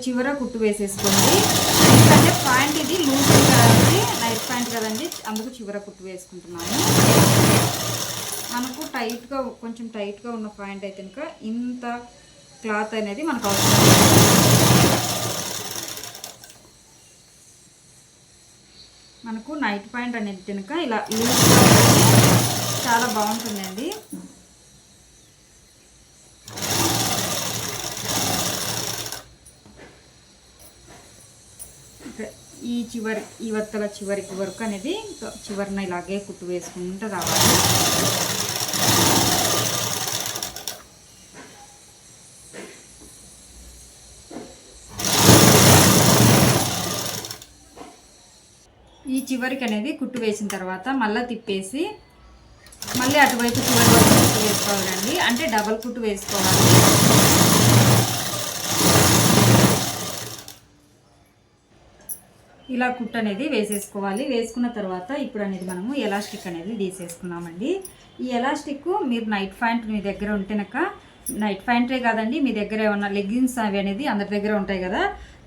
Speaker 1: చివర కుట్టు వేసేసుకోండి. ఎందుకంటే ప్యాంట్ ఇది లూజ్ కదండి, నైట్ ప్యాంట్ కదండి, అందుకు చివర కుట్టు వేసుకుంటున్నాను. మనకు కొంచెం టైట్గా ఉన్న ప్యాంట్ అయితే కనుక ఇంత క్లాత్ అనేది మనకు అవసరం. మనకు నైట్ ప్యాంట్ అనేది కనుక ఇలా లూజ్గా చాలా బాగుంటుందండి. ఈ వత్తల చివరికి వరకు అనేది చివరిన ఇలాగే కుట్టు వేసుకుంటూ రావాలి. ఈ చివరికి అనేది కుట్టు వేసిన తర్వాత మళ్ళీ తిప్పేసి మళ్ళీ అటువైపు చివరి వరకు కుట్టు వేసుకోవాలండి. అంటే డబల్ కుట్టు వేసుకోవాలి. ఇలా కుట్టు అనేది వేసేసుకోవాలి. వేసుకున్న తర్వాత ఇప్పుడు అనేది మనము ఎలాస్టిక్ అనేది తీసేసుకున్నామండి. ఈ ఎలాస్టిక్ మీరు నైట్ ప్యాంట్ మీ దగ్గర ఉంటేనక, నైట్ ప్యాంటే కాదండి, మీ దగ్గర ఏమన్నా లెగ్గిన్స్ అవి అనేది అందరి దగ్గర ఉంటాయి కదా,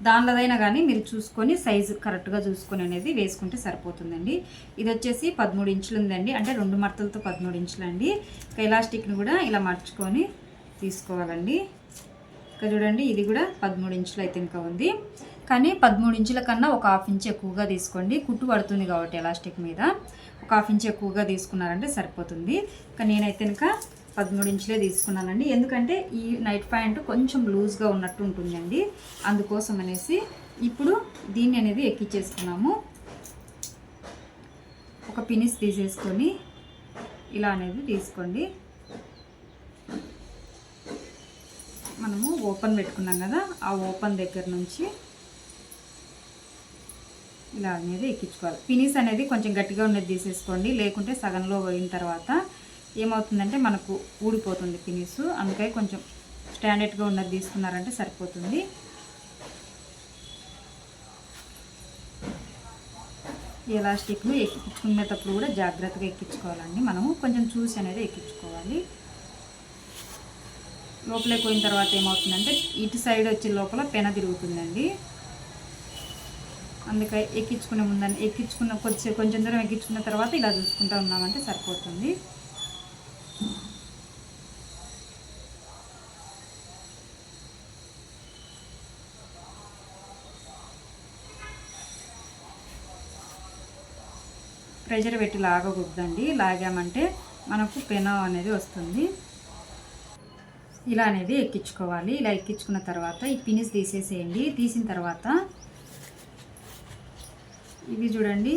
Speaker 1: దానిలోదైనా కానీ మీరు చూసుకొని సైజు కరెక్ట్గా చూసుకొని అనేది వేసుకుంటే సరిపోతుందండి. ఇది వచ్చేసి 13 ఇంచులు ఉందండి, అంటే 2 మడతలతో 13 ఇంచులు అండి. ఎలాస్టిక్ని కూడా ఇలా మర్చుకొని తీసుకోవాలండి. ఇంకా చూడండి ఇది కూడా 13 ఇంచులు అయితే ఇంకా ఉంది, కానీ 13 ఇంచుల కన్నా ఒక 1/2 ఇంచ్ ఎక్కువగా తీసుకోండి. కుట్టు పడుతుంది కాబట్టి ఎలాస్టిక్ మీద ఒక 1/2 ఇంచ్ ఎక్కువగా తీసుకున్నారంటే సరిపోతుంది. కానీ నేనైతే ఇంకా 13 ఇంచులే తీసుకున్నానండి, ఎందుకంటే ఈ నైట్ ప్యాంట్ కొంచెం లూజ్గా ఉన్నట్టు ఉంటుందండి, అందుకోసం అనేసి. ఇప్పుడు దీన్ని అనేది ఎక్కించేసుకున్నాము. ఒక పినిస్ తీసేసుకొని ఇలా అనేది తీసుకోండి. మనము ఓపెన్ పెట్టుకున్నాం కదా, ఆ ఓపెన్ దగ్గర నుంచి ఇలా అనేది ఎక్కించుకోవాలి. పినిస్ అనేది కొంచెం గట్టిగా ఉన్నది తీసేసుకోండి, లేకుంటే సగంలో పోయిన తర్వాత ఏమవుతుందంటే మనకు ఊడిపోతుంది పినిస్. అందుకని కొంచెం స్టాండర్డ్గా ఉన్నది తీసుకున్నారంటే సరిపోతుంది. ఎలాస్టిక్ను ఎక్కించుకునేటప్పుడు కూడా జాగ్రత్తగా ఎక్కించుకోవాలండి. మనము కొంచెం చూసి అనేది ఎక్కించుకోవాలి. లోపలికి పోయిన తర్వాత ఏమవుతుందంటే ఇటు సైడ్ వచ్చే లోపల పెన తిరుగుతుందండి, అందుకే ఎక్కించుకునే ముందని ఎక్కించుకున్న కొంచెం దూరం ఎక్కించుకున్న తర్వాత ఇలా చూసుకుంటూ ఉన్నామంటే సరిపోతుంది. ప్రెషర్ పెట్టి లాగకూడదండి, లాగామంటే మనకు పెన అనేది వస్తుంది. ఇలా అనేది ఎక్కించుకోవాలి. ఇలా ఎక్కించుకున్న తర్వాత ఈ పినిస్ తీసేసేయండి. తీసిన తర్వాత ఇవి చూడండి,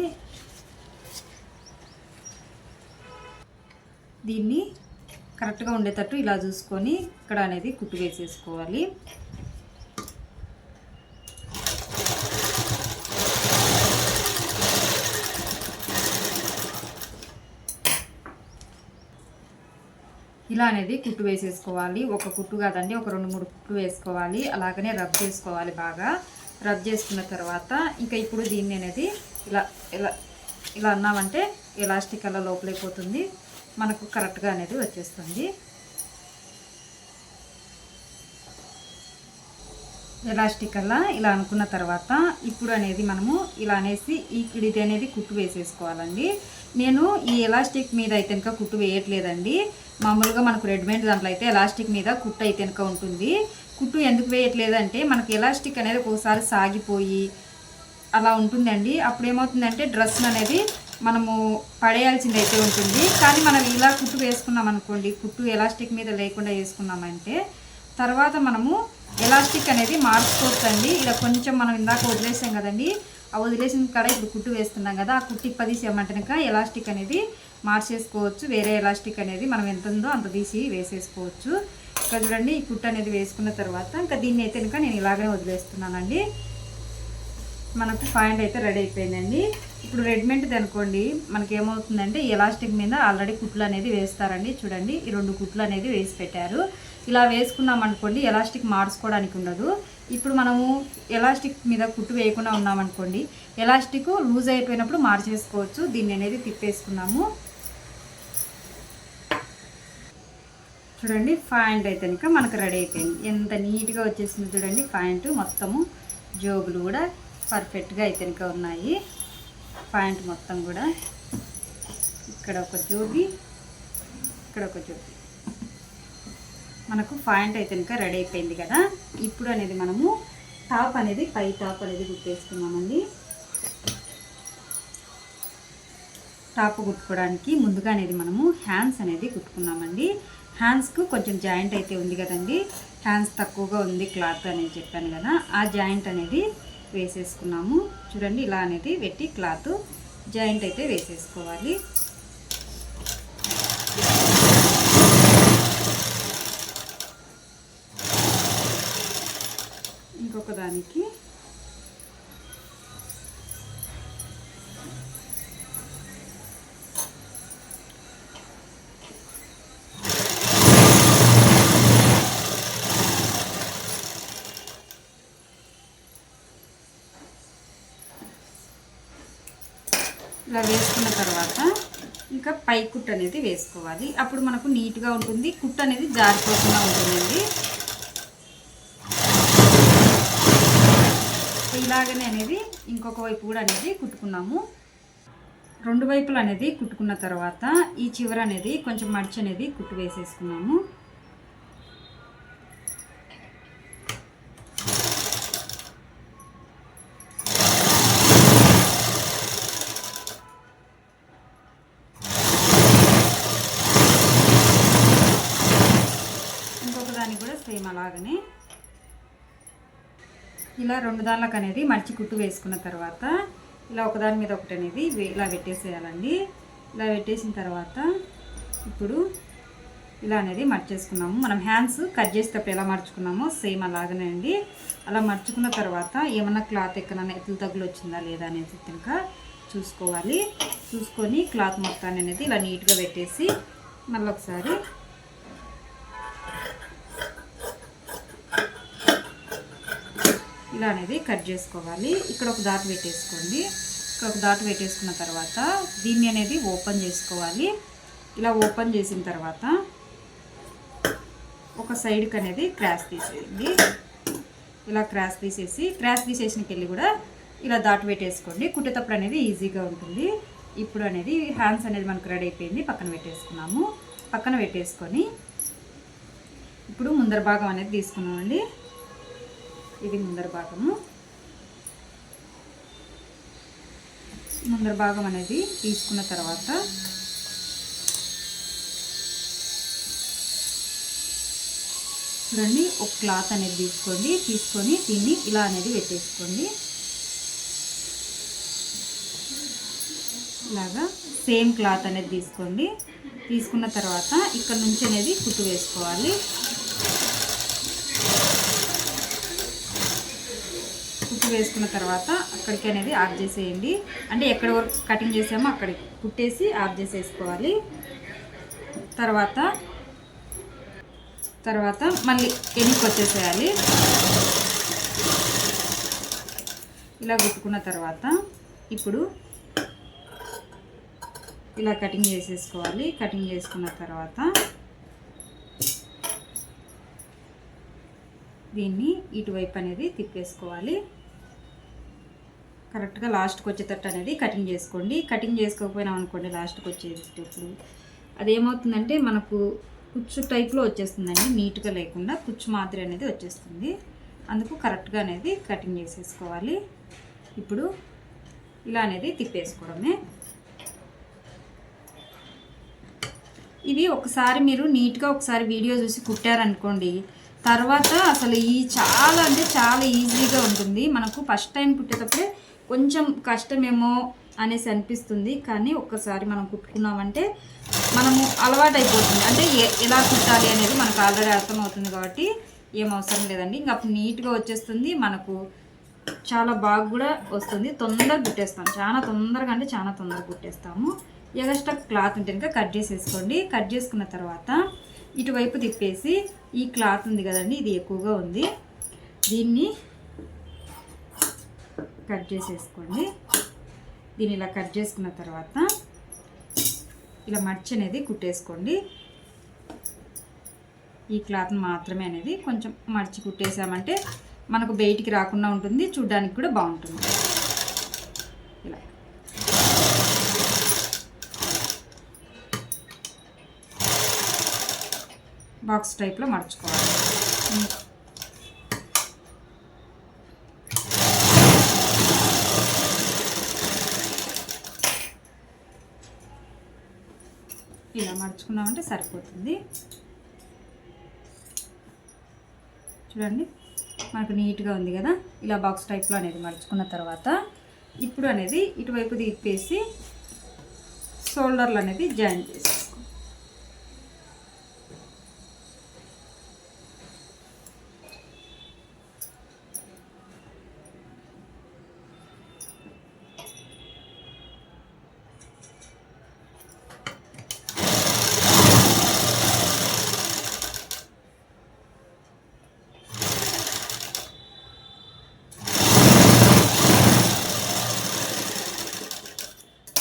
Speaker 1: దీన్ని కరెక్ట్గా ఉండేటట్టు ఇలా చూసుకొని ఇక్కడ అనేది కుట్టు వేసేసుకోవాలి. ఇలా అనేది కుట్టు వేసేసుకోవాలి. ఒక కుట్టు కాదండి, ఒక 2-3 కుట్లు వేసుకోవాలి. అలాగనే రబ్ చేసుకోవాలి. బాగా రబ్ చేసుకున్న తర్వాత ఇంకా ఇప్పుడు దీన్ని అనేది ఇలా ఇలా ఇలా అన్నామంటే ఎలాస్టిక్ అలా లోపలైపోతుంది, మనకు కరెక్ట్గా అనేది వచ్చేస్తుంది. ఎలాస్టిక్ అలా ఇలా అనుకున్న తర్వాత ఇప్పుడు అనేది మనము ఇలా అనేసి ఇది అనేది కుట్టు వేసేసుకోవాలండి. నేను ఈ ఎలాస్టిక్ మీద అయితే ఇంకా కుట్టు వేయట్లేదండి. మామూలుగా మనకు రెడీమేడ్ దాంట్లో అయితే ఎలాస్టిక్ మీద కుట్టు అయితే ఇంకా ఉంటుంది. కుట్టు ఎందుకు వేయట్లేదంటే మనకి ఎలాస్టిక్ అనేది ఒకసారి సాగిపోయి అలా ఉంటుందండి. అప్పుడు ఏమవుతుందంటే డ్రెస్ అనేది మనము పడేయాల్సింది అయితే ఉంటుంది. కానీ మనం ఇలా కుట్టు వేసుకున్నాం అనుకోండి, కుట్టు ఎలాస్టిక్ మీద లేకుండా వేసుకున్నామంటే తర్వాత మనము ఎలాస్టిక్ అనేది మార్చుకోవచ్చండి. ఇలా కొంచెం మనం ఇందాక వదిలేసాం కదండి, ఆ వదిలేసిన కాడ ఇప్పుడు కుట్టు వేస్తున్నాం కదా, ఆ కుట్టు ఇప్పదీసేయమంటే ఎలాస్టిక్ అనేది మార్చేసుకోవచ్చు. వేరే ఎలాస్టిక్ అనేది మనం ఎంత ఉందో అంత తీసి వేసేసుకోవచ్చు. ఇక్కడ చూడండి, ఈ కుట్టు అనేది వేసుకున్న తర్వాత ఇంకా దీన్ని అయితే ఇంకా నేను ఇలాగనే వదిలేస్తున్నానండి. మనకు పాయింట్ అయితే రెడీ అయిపోయిందండి. ఇప్పుడు రెడీమేడ్ అనుకోండి, మనకి ఏమవుతుందంటే ఎలాస్టిక్ మీద ఆల్రెడీ కుట్లు అనేది వేస్తారండి. చూడండి, ఈ 2 కుట్లు అనేది వేసి పెట్టారు. ఇలా వేసుకున్నాం అనుకోండి ఎలాస్టిక్ మార్చుకోవడానికి ఉండదు. ఇప్పుడు మనము ఎలాస్టిక్ మీద కుట్టు వేయకుండా ఉన్నామనుకోండి, ఎలాస్టిక్ లూజ్ అయిపోయినప్పుడు మార్చేసుకోవచ్చు. దీన్ని అనేది తిప్పేసుకున్నాము. చూడండి, పాయింట్ అయితే ఇంకా మనకు రెడీ అయిపోయింది. ఎంత నీట్గా వచ్చేసింది చూడండి. పాయింట్ మొత్తము జోబులు కూడా పర్ఫెక్ట్గా అయితే ఇంకా ఉన్నాయి. పాయింట్ మొత్తం కూడా ఇక్కడ ఒక జోబి, ఇక్కడ ఒక జోబి, మనకు పాయింట్ అయితే ఇంకా రెడీ అయిపోయింది కదా. ఇప్పుడు అనేది మనము టాప్ అనేది పై టాప్ అనేది కుట్టేసుకున్నామండి. టాప్ కుట్టుకోవడానికి ముందుగా అనేది మనము హ్యాండ్స్ అనేది కుట్టుకున్నామండి. హ్యాండ్స్కు కొంచెం జాయింట్ అయితే ఉంది కదండి, హ్యాండ్స్ తక్కువగా ఉంది క్లాత్ అనేది చెప్పాను కదా, ఆ జాయింట్ అనేది వేసేసుకున్నాము. చూడండి, ఇలా అనేది పెట్టి క్లాత్ జాయింట్ అయితే వేసేసుకోవాలి. ఇంకొక దానికి ఇలా వేసుకున్న తర్వాత ఇంకా పై కుట్టు అనేది వేసుకోవాలి. అప్పుడు మనకు నీట్గా ఉంటుంది, కుట్టు అనేది జారిపోకుండా ఉంటుందండి. ఇలాగనే అనేది ఇంకొక వైపు కూడా అనేది కుట్టుకున్నాము. రెండు వైపులు అనేది కుట్టుకున్న తర్వాత ఈ చివర అనేది కొంచెం మడిచి అనేది కుట్టు వేసేసుకున్నాము. ఇంకొక దానికి కూడా సేమ్ అలాగనే ఇలా రెండు దానిలకు అనేది మడిచి కుట్టు వేసుకున్న తర్వాత ఇలా ఒకదాని మీద ఒకటి అనేది ఇలా పెట్టేసేయాలండి. ఇలా పెట్టేసిన తర్వాత ఇప్పుడు ఇలా అనేది మర్చేసుకున్నాము. మనం హ్యాండ్స్ కట్ చేసేటప్పుడు ఎలా మర్చుకున్నామో సేమ్ అలాగనే అండి. అలా మర్చుకున్న తర్వాత ఏమన్నా క్లాత్ ఎక్కడన్నా ఎత్తులు తగ్గులు వచ్చిందా లేదా అనేది కనుక చూసుకోవాలి. చూసుకొని క్లాత్ మొత్తాన్ని అనేది ఇలా నీట్గా పెట్టేసి మళ్ళీ ఒకసారి ఇలా అనేది కట్ చేసుకోవాలి. ఇక్కడ ఒక డాట్ పెట్టేసుకోండి. ఇక్కడ ఒక డాట్ పెట్టేసుకున్న తర్వాత దీన్ని అనేది ఓపెన్ చేసుకోవాలి. ఇలా ఓపెన్ చేసిన తర్వాత ఒక సైడ్కి అనేది క్రాస్ తీసేయండి. ఇలా క్రాస్ తీసేసినకెళ్ళి కూడా ఇలా డాట్ పెట్టేసుకోండి. కుట్టేటప్పుడు అనేది ఈజీగా ఉంటుంది. ఇప్పుడు అనేది హ్యాండ్స్ అనేది మనకు రెడీ అయిపోయింది. పక్కన పెట్టేసుకున్నాము. పక్కన పెట్టేసుకొని ఇప్పుడు ముందర భాగం అనేది తీసుకున్నామండి. ఇది ముందర భాగము. ముందర భాగం అనేది తీసుకున్న తర్వాత చూడండి ఒక క్లాత్ అనేది తీసుకొని దీన్ని ఇలా అనేది పెట్టేసుకోండి. ఇలాగా సేమ్ క్లాత్ అనేది తీసుకోండి. తీసుకున్న తర్వాత ఇక్కడ నుంచి అనేది కుట్టు వేసుకోవాలి. కుట్టు వేసుకున్న తర్వాత అక్కడికి అనేది ఆఫ్ చేసేయండి. అంటే ఎక్కడ వరకు కటింగ్ చేసామో అక్కడికి కుట్టేసి ఆఫ్ చేసేసుకోవాలి. తర్వాత మళ్ళీ వెనక్కి వచ్చేసేయాలి. ఇలా కుట్టుకున్న తర్వాత ఇప్పుడు ఇలా కటింగ్ చేసేసుకోవాలి. కటింగ్ చేసుకున్న తర్వాత దీన్ని ఇటువైపు అనేది తిప్పేసుకోవాలి. కరెక్ట్గా లాస్ట్కి వచ్చేటట్టు అనేది కటింగ్ చేసుకోండి. కటింగ్ చేసుకోకపోయినాం అనుకోండి లాస్ట్కి వచ్చేటప్పుడు అదేమవుతుందంటే మనకు కుచ్చు టైప్లో వచ్చేస్తుందండి. నీట్గా లేకుండా కుచ్చు మాదిరి అనేది వచ్చేస్తుంది. అందుకు కరెక్ట్గా అనేది కటింగ్ చేసేసుకోవాలి. ఇప్పుడు ఇలా అనేది తిప్పేసుకోవడమే. ఇవి ఒకసారి మీరు నీట్గా ఒకసారి వీడియో చూసి కుట్టారనుకోండి తర్వాత అసలు ఈ చాలా అంటే చాలా ఈజీగా ఉంటుంది. మనకు ఫస్ట్ టైం కుట్టేటప్పుడే కొంచెం కష్టమేమో అనేసి అనిపిస్తుంది. కానీ ఒక్కసారి మనం కుట్టుకున్నామంటే మనము అలవాటు అయిపోతుంది. అంటే ఎలా కుట్టాలి అనేది మనకు ఆల్రెడీ అర్థమవుతుంది కాబట్టి ఏం అవసరం లేదండి. ఇంకా అప్పుడు నీట్గా వచ్చేస్తుంది. మనకు చాలా బాగా కూడా వస్తుంది. తొందరగా కుట్టేస్తాం. చాలా తొందరగా అంటే చాలా తొందరగా కుట్టేస్తాము. ఎగస్ట్రా క్లాత్ ఉంటే ఇంకా కట్ చేసేసుకోండి. కట్ చేసుకున్న తర్వాత ఇటువైపు తిప్పేసి ఈ క్లాత్ ఉంది కదండి, ఇది ఎక్కువగా ఉంది, దీన్ని కట్ చేసేసుకోండి. దీన్ని ఇలా కట్ చేసుకున్న తర్వాత ఇలా మర్చి అనేది కుట్టేసుకోండి. ఈ క్లాత్ మాత్రమే అనేది కొంచెం మర్చి కుట్టేసామంటే మనకు బయటికి రాకుండా ఉంటుంది, చూడడానికి కూడా బాగుంటుంది. ఇలా బాక్స్ టైప్లో మర్చుకోవాలి. ఇలా మర్చుకున్నామంటే సరిపోతుంది. చూడండి మనకు నీట్గా ఉంది కదా. ఇలా బాక్స్ టైప్లో అనేది మర్చుకున్న తర్వాత ఇప్పుడు అనేది ఇటువైపు తిప్పేసి షోల్డర్లు అనేది జాయిన్ చేసేసుకోండి.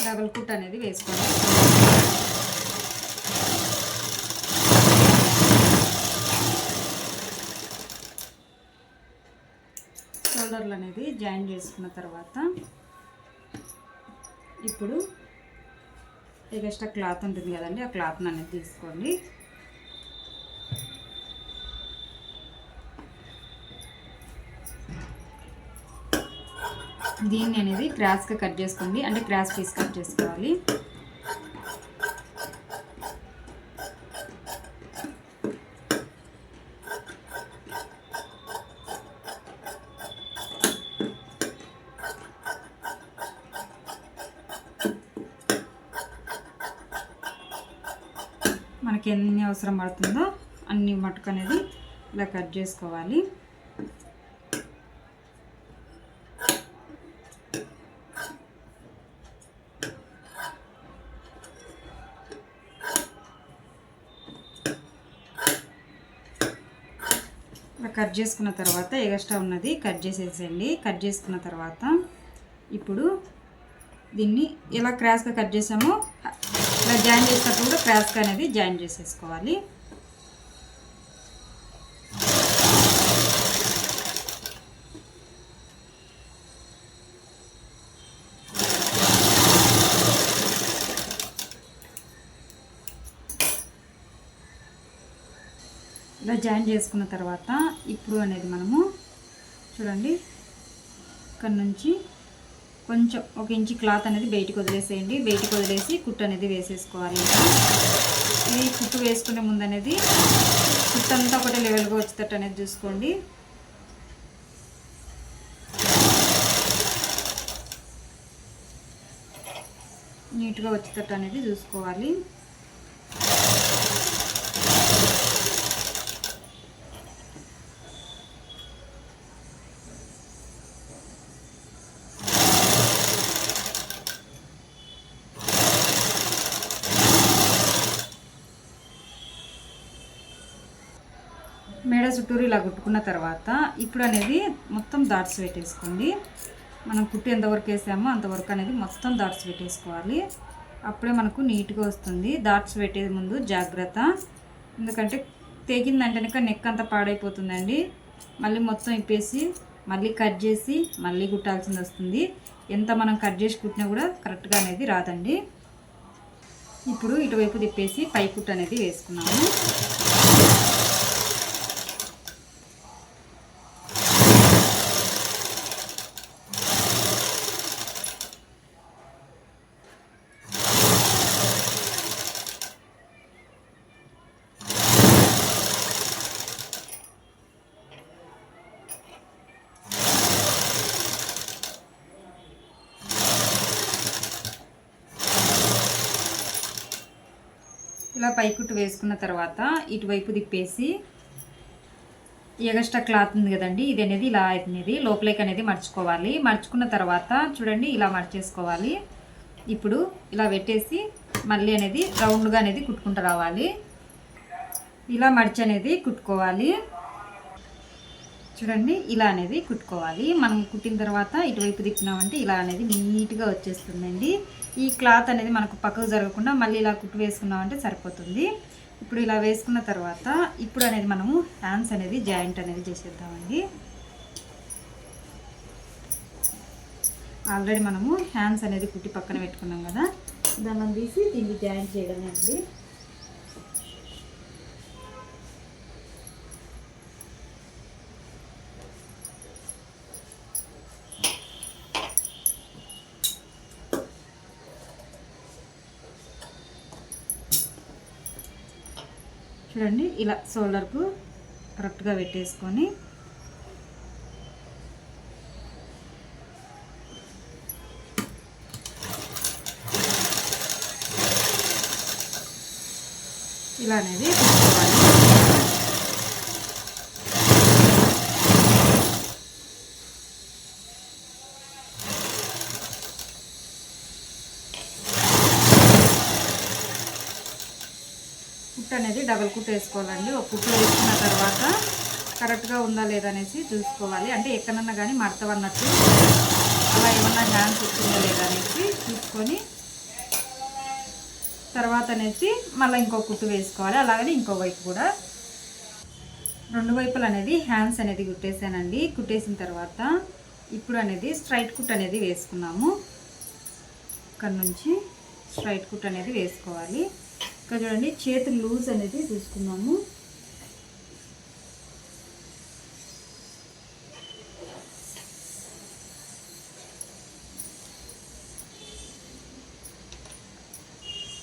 Speaker 1: డబల్ కుట్ అనేది వేసుకోండి. షోల్డర్ షోల్డర్లు అనేది జాయిన్ చేసుకున్న తర్వాత ఇప్పుడు ఎక్స్ట్రా క్లాత్ ఉంటుంది కదండి, ఆ క్లాత్ని అనేది తీసుకోండి. దీన్ని అనేది క్రాస్గా కట్ చేసుకోండి, అంటే క్రాస్ పీస్ కట్ చేసుకోవాలి. మనకి ఎన్ని అవసరం పడుతుందో అన్ని మటుకు అనేది ఇలా కట్ చేసుకోవాలి. ఇలా కట్ చేసుకున్న తర్వాత ఎక్స్ట్రా ఉన్నది కట్ చేసేసేయండి. కట్ చేసుకున్న తర్వాత ఇప్పుడు దీన్ని ఎలా క్రాస్గా కట్ చేసామో ఇలా జాయిన్ చేసినప్పుడు కూడా క్రాస్గా అనేది జాయిన్ చేసేసుకోవాలి. ఇలా జాయిన్ చేసుకున్న తర్వాత ఇప్పుడు అనేది మనము చూడండి, ఇక్కడ నుంచి కొంచెం 1 ఇంచు క్లాత్ అనేది బయటికి వదిలేసేయండి. బయటికి వదిలేసి కుట్టు అనేది వేసేసుకోవాలి. ఇది కుట్టు వేసుకునే ముందు అనేది కుట్టు అంతా ఒకటే లెవెల్గా వచ్చేటట్టు అనేది చూసుకోండి. నీట్గా వచ్చేటట్టు అనేది చూసుకోవాలి. మేడ చుట్టూరు ఇలా కుట్టుకున్న తర్వాత ఇప్పుడు అనేది మొత్తం డాట్స్ పెట్టేసుకోండి. మనం కుట్టు ఎంతవరకు వేసామో అంతవరకు అనేది మొత్తం డాట్స్ పెట్టేసుకోవాలి. అప్పుడే మనకు నీట్గా వస్తుంది. డాట్స్ పెట్టే ముందు జాగ్రత్త, ఎందుకంటే తెగిందంటే నెక్ అంతా పాడైపోతుందండి. మళ్ళీ మొత్తం ఇప్పేసి మళ్ళీ కట్ చేసి మళ్ళీ కుట్టాల్సింది వస్తుంది. ఎంత మనం కట్ చేసి కుట్టినా కూడా కరెక్ట్గా అనేది రాదండి. ఇప్పుడు ఇటువైపు తిప్పేసి పై కుట్టు అనేది వేసుకున్నాము. ఇలా పైకుట్టు వేసుకున్న తర్వాత ఇటువైపు తిప్పేసి ఎక్స్ట్రా క్లాత్ ఉంది కదండి, ఇది అనేది ఇలా అవుతుంది, లోపలికి అనేది మర్చుకోవాలి. మర్చుకున్న తర్వాత చూడండి ఇలా మర్చేసుకోవాలి. ఇప్పుడు ఇలా పెట్టేసి మళ్ళీ అనేది రౌండ్గా అనేది కుట్టుకుంటూ రావాలి. ఇలా మర్చి అనేది కుట్టుకోవాలి. చూడండి ఇలా అనేది కుట్టుకోవాలి. మనం కుట్టిన తర్వాత ఇటువైపు తిప్పినామంటే ఇలా అనేది నీట్గా వచ్చేస్తుందండి. ఈ క్లాత్ అనేది మనకు పక్కకు జరగకుండా మళ్ళీ ఇలా కుట్టు వేసుకున్నామంటే సరిపోతుంది. ఇప్పుడు ఇలా వేసుకున్న తర్వాత ఇప్పుడు అనేది మనము హ్యాండ్స్ అనేది జాయింట్ అనేది చేసేద్దామండి. ఆల్రెడీ మనము హ్యాండ్స్ అనేది కుట్టి పక్కన పెట్టుకున్నాం కదా, దాన్ని తీసి దీన్ని జాయింట్ చేయడమే అండి. చూడండి ఇలా షోల్డర్కు కరెక్ట్గా పెట్టేసుకొని ఇలా అనేది తీసుకోవాలి. కుట్టు అనేది డబల్ కుట్టు వేసుకోవాలండి. ఒక కుట్టు వేసుకున్న తర్వాత కరెక్ట్గా ఉందా లేదా అనేసి చూసుకోవాలి. అంటే ఎక్కడన్నా కానీ మడతవన్నట్టు అలా ఏమన్నా హ్యాండ్స్ వచ్చిందా లేదా అనేసి చూసుకొని తర్వాత అనేసి మళ్ళీ ఇంకో కుట్టు వేసుకోవాలి. అలాగని ఇంకో వైపు కూడా రెండు వైపులు అనేది హ్యాండ్స్ అనేది కుట్టేసానండి. కుట్టేసిన తర్వాత ఇప్పుడు అనేది స్ట్రైట్ కుట్ అనేది వేసుకున్నాము. ఇక్కడ నుంచి స్ట్రైట్ కుట్ అనేది వేసుకోవాలి. ఇక్కడ చూడండి చేతులు లూజ్ అనేది తీసుకున్నాము.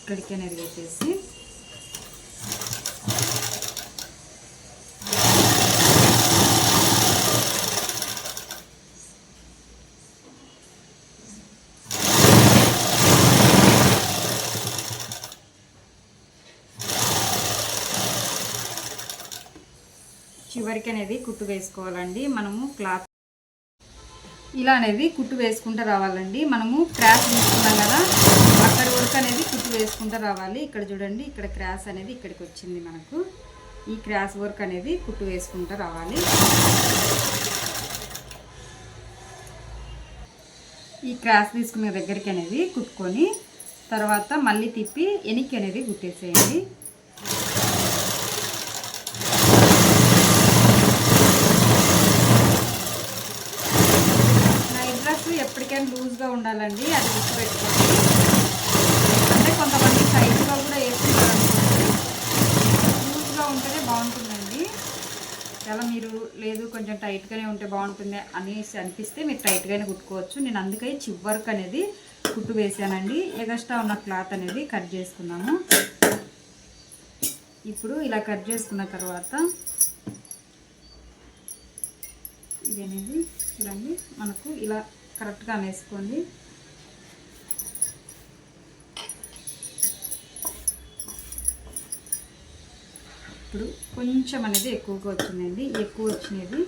Speaker 1: ఇక్కడికి అనేది వేసేసి చివరికి అనేది కుట్టు వేసుకోవాలండి. మనము క్లాత్ ఇలా అనేది కుట్టు వేసుకుంటూ రావాలండి. మనము క్రాస్ తీసుకున్నాం కదా, అక్కడి వరకు అనేది కుట్టు వేసుకుంటూ రావాలి. ఇక్కడ చూడండి, ఇక్కడ క్రాస్ అనేది ఇక్కడికి వచ్చింది. మనకు ఈ క్రాస్ వర్క్ అనేది కుట్టు వేసుకుంటూ రావాలి. ఈ క్రాస్ తీసుకునే దగ్గరికి అనేది కుట్టుకొని తర్వాత మళ్ళీ తిప్పి వెనక్కి అనేది కుట్టేసేయండి. ఎప్పటికైనా లూజ్గా ఉండాలండి, అది గుర్తుపెట్టుకోండి. అంటే కొంతమంది టైట్గా కూడా వేసుకుంటారు అనుకోండి, లూజ్గా ఉంటేనే బాగుంటుందండి. చాలా మీరు లేదు కొంచెం టైట్గానే ఉంటే బాగుంటుంది అనేసి అనిపిస్తే మీరు టైట్గానే కుట్టుకోవచ్చు. నేను అందుకే చివరికి అనేది కుట్టు వేసానండి. ఎగస్ట్రా ఉన్న క్లాత్ అనేది కట్ చేసుకున్నాము. ఇప్పుడు ఇలా కట్ చేసుకున్న తర్వాత ఇది అనేది చూడండి మనకు ఇలా కరెక్ట్గా వేసుకోండి. ఇప్పుడు కొంచెం అనేది ఎక్కువగా వచ్చిందండి. ఎక్కువ వచ్చినది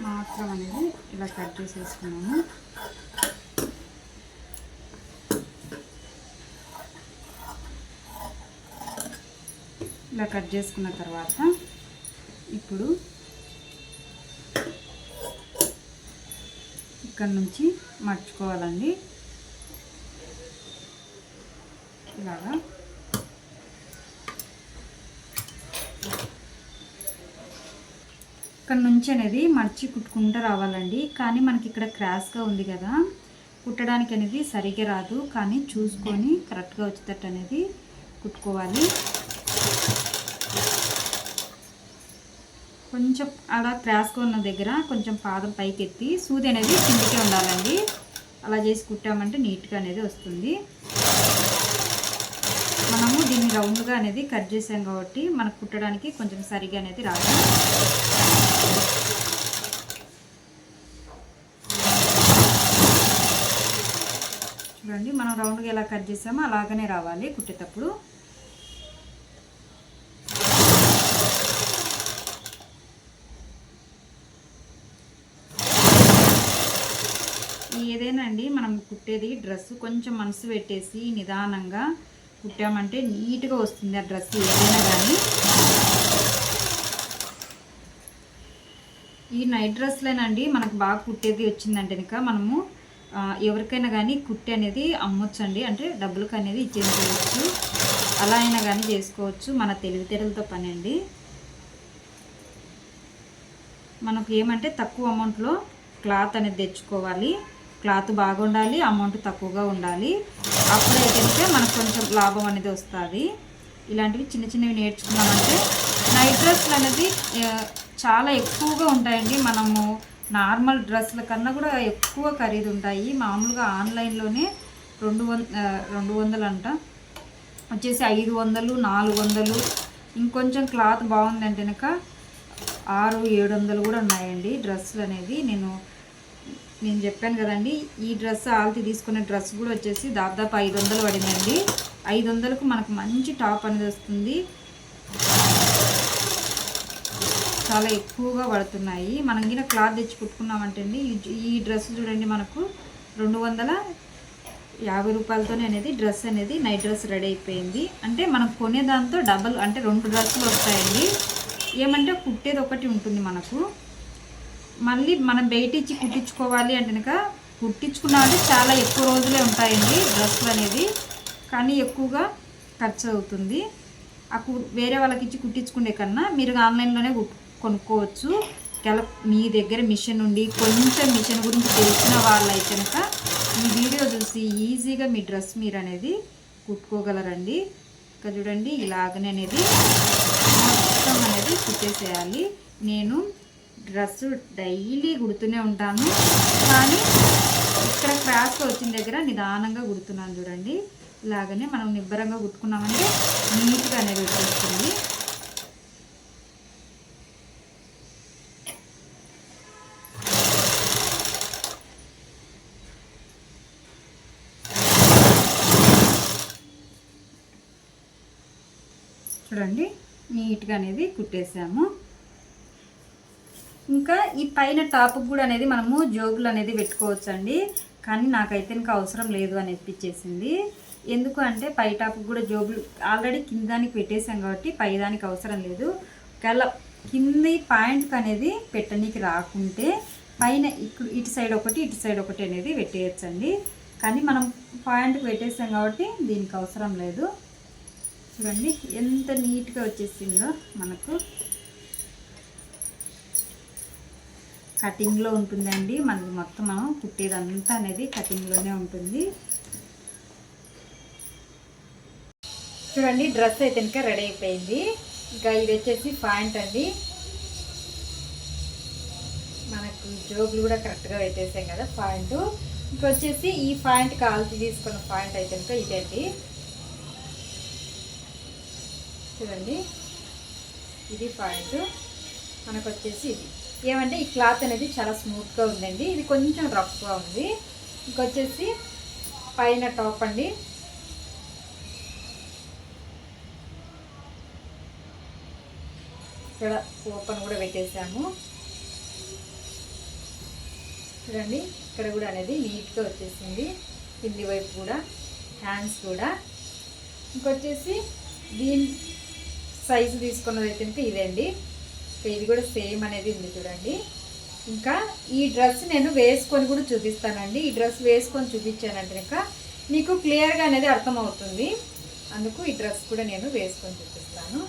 Speaker 1: మాత్రం అనేది ఇలా కట్ చేసేసుకున్నాము. ఇలా కట్ చేసుకున్న తర్వాత ఇప్పుడు ఇక్కడ నుంచి మర్చుకోవాలండి. ఇలాగా ఇక్కడ నుంచి అనేది మర్చి కుట్టుకుంటూ రావాలండి. కానీ మనకి ఇక్కడ క్రాస్గా ఉంది కదా, కుట్టడానికి అనేది సరిగ్గా రాదు. కానీ చూసుకొని కరెక్ట్గా వచ్చేటట్టు అనేది కుట్టుకోవాలి. కొంచెం అలా క్రాస్గా ఉన్న దగ్గర కొంచెం పాదం పైకి ఎత్తి సూది అనేది కిందికే ఉండాలండి. అలా చేసి కుట్టామంటే నీట్గా అనేది వస్తుంది. మనము దీన్ని రౌండ్గా అనేది కట్ చేసాం కాబట్టి మనకు కుట్టడానికి కొంచెం సరిగా అనేది రాదు. చూడండి, మనం రౌండ్గా ఎలా కట్ చేసామో అలాగనే రావాలి కుట్టేటప్పుడు. ఏదైనా అండి మనం కుట్టేది డ్రెస్ కొంచెం మనసు పెట్టేసి నిదానంగా కుట్టామంటే నీట్గా వస్తుంది ఆ డ్రెస్ ఏదైనా కానీ. ఈ నైట్ డ్రెస్లేనండి మనకు బాగా కుట్టేది వచ్చిందంటే కనుక మనము ఎవరికైనా కానీ కుట్టి అనేది అమ్మొచ్చండి. అంటే డబ్బులకు అనేది ఇచ్చేసుకోవచ్చు, అలా అయినా కానీ చేసుకోవచ్చు. మన తెలివితేటలతో పని అండి. మనకు ఏమంటే తక్కువ అమౌంట్లో క్లాత్ అనేది తెచ్చుకోవాలి. క్లాత్ బాగుండాలి, అమౌంట్ తక్కువగా ఉండాలి. అప్పుడైతే మనకు కొంచెం లాభం అనేది వస్తుంది. ఇలాంటివి చిన్న చిన్నవి నేర్చుకున్నామంటే నైట్ డ్రెస్లు అనేది చాలా ఎక్కువగా ఉంటాయండి. మనము నార్మల్ డ్రెస్ల కన్నా కూడా ఎక్కువ ఖరీదు ఉంటాయి. మామూలుగా ఆన్లైన్లోనే 200 అంట వచ్చేసి 500, 400. ఇంకొంచెం క్లాత్ బాగుందంటే కనుక 600-700 కూడా ఉన్నాయండి డ్రెస్సులు అనేది. నేను చెప్పాను కదండి, ఈ డ్రెస్ ఆల్తి తీసుకునే డ్రెస్ కూడా వచ్చేసి దాదాపు 500 పడిందండి. 500కు మనకు మంచి టాప్ అనేది వస్తుంది. చాలా ఎక్కువగా పడుతున్నాయి. మనం గిన క్లాత్ తెచ్చి కుట్టుకున్నామంటే అండి ఈ డ్రెస్ చూడండి మనకు 250 రూపాయలతోనే అనేది డ్రెస్ అనేది నైట్ డ్రెస్ రెడీ అయిపోయింది. అంటే మనం కొనేదాంతో డబల్ అంటే 2 డ్రెస్సులు వస్తాయండి. ఏమంటే కుట్టేది ఒకటి ఉంటుంది మనకు. మళ్ళీ మనం బయట ఇచ్చి కుట్టించుకోవాలి అంటే కనుక కుట్టించుకున్నామంటే చాలా ఎక్కువ రోజులే ఉంటాయండి డ్రెస్సులు అనేది. కానీ ఎక్కువగా ఖర్చు అవుతుంది. వేరే వాళ్ళకి ఇచ్చి కుట్టించుకునే కన్నా మీరు ఆన్లైన్లోనే కొనుక్కోవచ్చు. మీ దగ్గర మిషన్ ఉండి కొంచెం మిషన్ గురించి తెలిసిన వాళ్ళైతే కనుక ఈ వీడియో చూసి ఈజీగా మీ డ్రెస్ మీరు అనేది కుట్టుకోగలరండి. ఇంకా చూడండి ఇలాగనే అనేది మొత్తం అనేది కుట్టేసేయాలి. నేను డ్రెస్ డైలీ కుడుతూనే ఉంటాను, కానీ ఇక్కడ క్రాస్గా వచ్చిన దగ్గర నిదానంగా కుడుతున్నాను చూడండి. ఇలాగనే మనం నిబ్బరంగా కుట్టుకున్నామంటే నీట్గా అనేది వచ్చేస్తుంది. చూడండి నీట్గా అనేది కుట్టేసాము. ఇంకా ఈ పైన టాప్కి కూడా అనేది మనము జోబులు అనేది పెట్టుకోవచ్చండి, కానీ నాకైతే ఇంకా అవసరం లేదు అని అనిపించేసింది. ఎందుకు అంటే పై టాప్కి కూడా జోబులు ఆల్రెడీ కిందానికి పెట్టేసాం కాబట్టి పైదానికి అవసరం లేదు. ఒకవేళ కింది పాయింట్కి అనేది పెట్టడానికి రాకుంటే పైన ఇటు సైడ్ ఒకటి ఇటు సైడ్ ఒకటి అనేది పెట్టేయచ్చండి, కానీ మనం పాయింట్కి పెట్టేసాం కాబట్టి దీనికి అవసరం లేదు. చూడండి ఎంత నీట్గా వచ్చేసిందో. మనకు కటింగ్లో ఉంటుందండి, మనకి మొత్తం మనం కుట్టేదంతా అనేది కటింగ్లోనే ఉంటుంది. చూడండి డ్రెస్ అయితే ఇంకా రెడీ అయిపోయింది. ఇంకా ఇది వచ్చేసి పాయింట్ అండి, మనకు జోబులు కూడా కరెక్ట్గా పెట్టేసాం కదా పాయింట్. ఇంకొచ్చేసి ఈ పాయింట్ కాల్చి తీసుకున్న పాయింట్ అయితే ఇంకా ఇదండి. చూడండి ఇది పాయింట్. మనకు వచ్చేసి ఇది ఏమంటే ఈ క్లాత్ అనేది చాలా స్మూత్గా ఉందండి, ఇది కొంచెం రఫ్గా ఉంది. ఇంకొచ్చేసి పైన టాప్ అండి. ఇక్కడ ఓపెన్ కూడా పెట్టేసాము. చూడండి ఇక్కడ కూడా అనేది నీట్గా వచ్చేసింది, కింది వైపు కూడా హ్యాండ్స్ కూడా. ఇంకొచ్చేసి దీని సైజు తీసుకున్నది అయితే ఇంకా ఇదండి. ఇది కూడా సేమ్ అనేది ఉంది చూడండి. ఇంకా ఈ డ్రెస్ నేను వేసుకొని కూడా చూపిస్తానండి. ఈ డ్రెస్ వేసుకొని చూపించానంటే ఇంకా మీకు క్లియర్గా అనేది అర్థమవుతుంది, అందుకు ఈ డ్రెస్ కూడా నేను వేసుకొని చూపిస్తాను.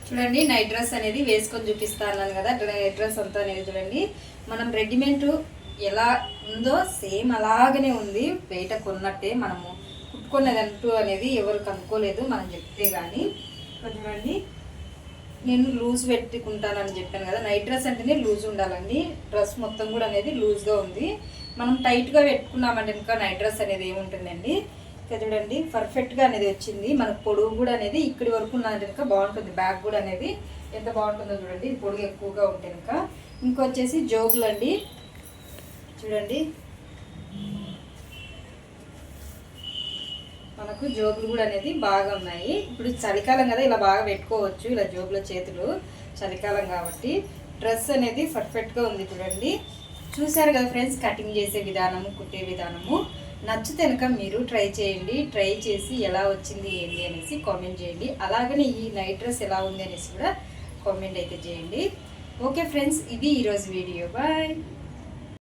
Speaker 1: చూడండి నైట్ డ్రెస్ అనేది వేసుకొని చూపిస్తాను కదా. నైట్ డ్రెస్ అంతా అనేది చూడండి మనం రెడీమేడ్ ఎలా ఉందో సేమ్ అలాగనే ఉంది, బయట కొన్నట్టే. మనము కుట్టుకున్నదంటూ అనేది ఎవరు కనుక్కోలేదు మనం చెప్తే కానీ. చూడండి నేను లూజ్ పెట్టుకుంటానని చెప్పాను కదా, నైట్ డ్రెస్ అంటేనే లూజ్ ఉండాలండి. డ్రెస్ మొత్తం కూడా అనేది లూజ్గా ఉంది, మనం టైట్గా పెట్టుకున్నామంటే ఇంకా నైట్ డ్రెస్ అనేది ఏముంటుందండి. ఇంకా చూడండి పర్ఫెక్ట్గా అనేది వచ్చింది. మనకు పొడుగు కూడా అనేది ఇక్కడి వరకు ఉన్నది ఇంకా బాగుంటుంది. బ్యాక్ కూడా అనేది ఎంత బాగుంటుందో చూడండి, పొడుగు ఎక్కువగా ఉంటే ఇంకా. ఇంకొచ్చేసి జోబులు అండి. చూడండి మనకు జోబులు కూడా అనేది బాగా ఉన్నాయి. ఇప్పుడు చలికాలం కదా, ఇలా బాగా పెట్టుకోవచ్చు ఇలా జోబుల చేతులు, చలికాలం కాబట్టి. డ్రెస్ అనేది పర్ఫెక్ట్గా ఉంది చూడండి. చూసారు కదా ఫ్రెండ్స్ కటింగ్ చేసే విధానము, కుట్టే విధానము. నచ్చితే కనుక మీరు ట్రై చేయండి. ట్రై చేసి ఎలా వచ్చింది ఏంటి అనేసి కామెంట్ చేయండి. అలాగనే ఈ నైట్ డ్రెస్ ఎలా ఉంది అనేసి కూడా కామెంట్ అయితే చేయండి. ఓకే ఫ్రెండ్స్, ఇది ఈరోజు వీడియో. బాయ్.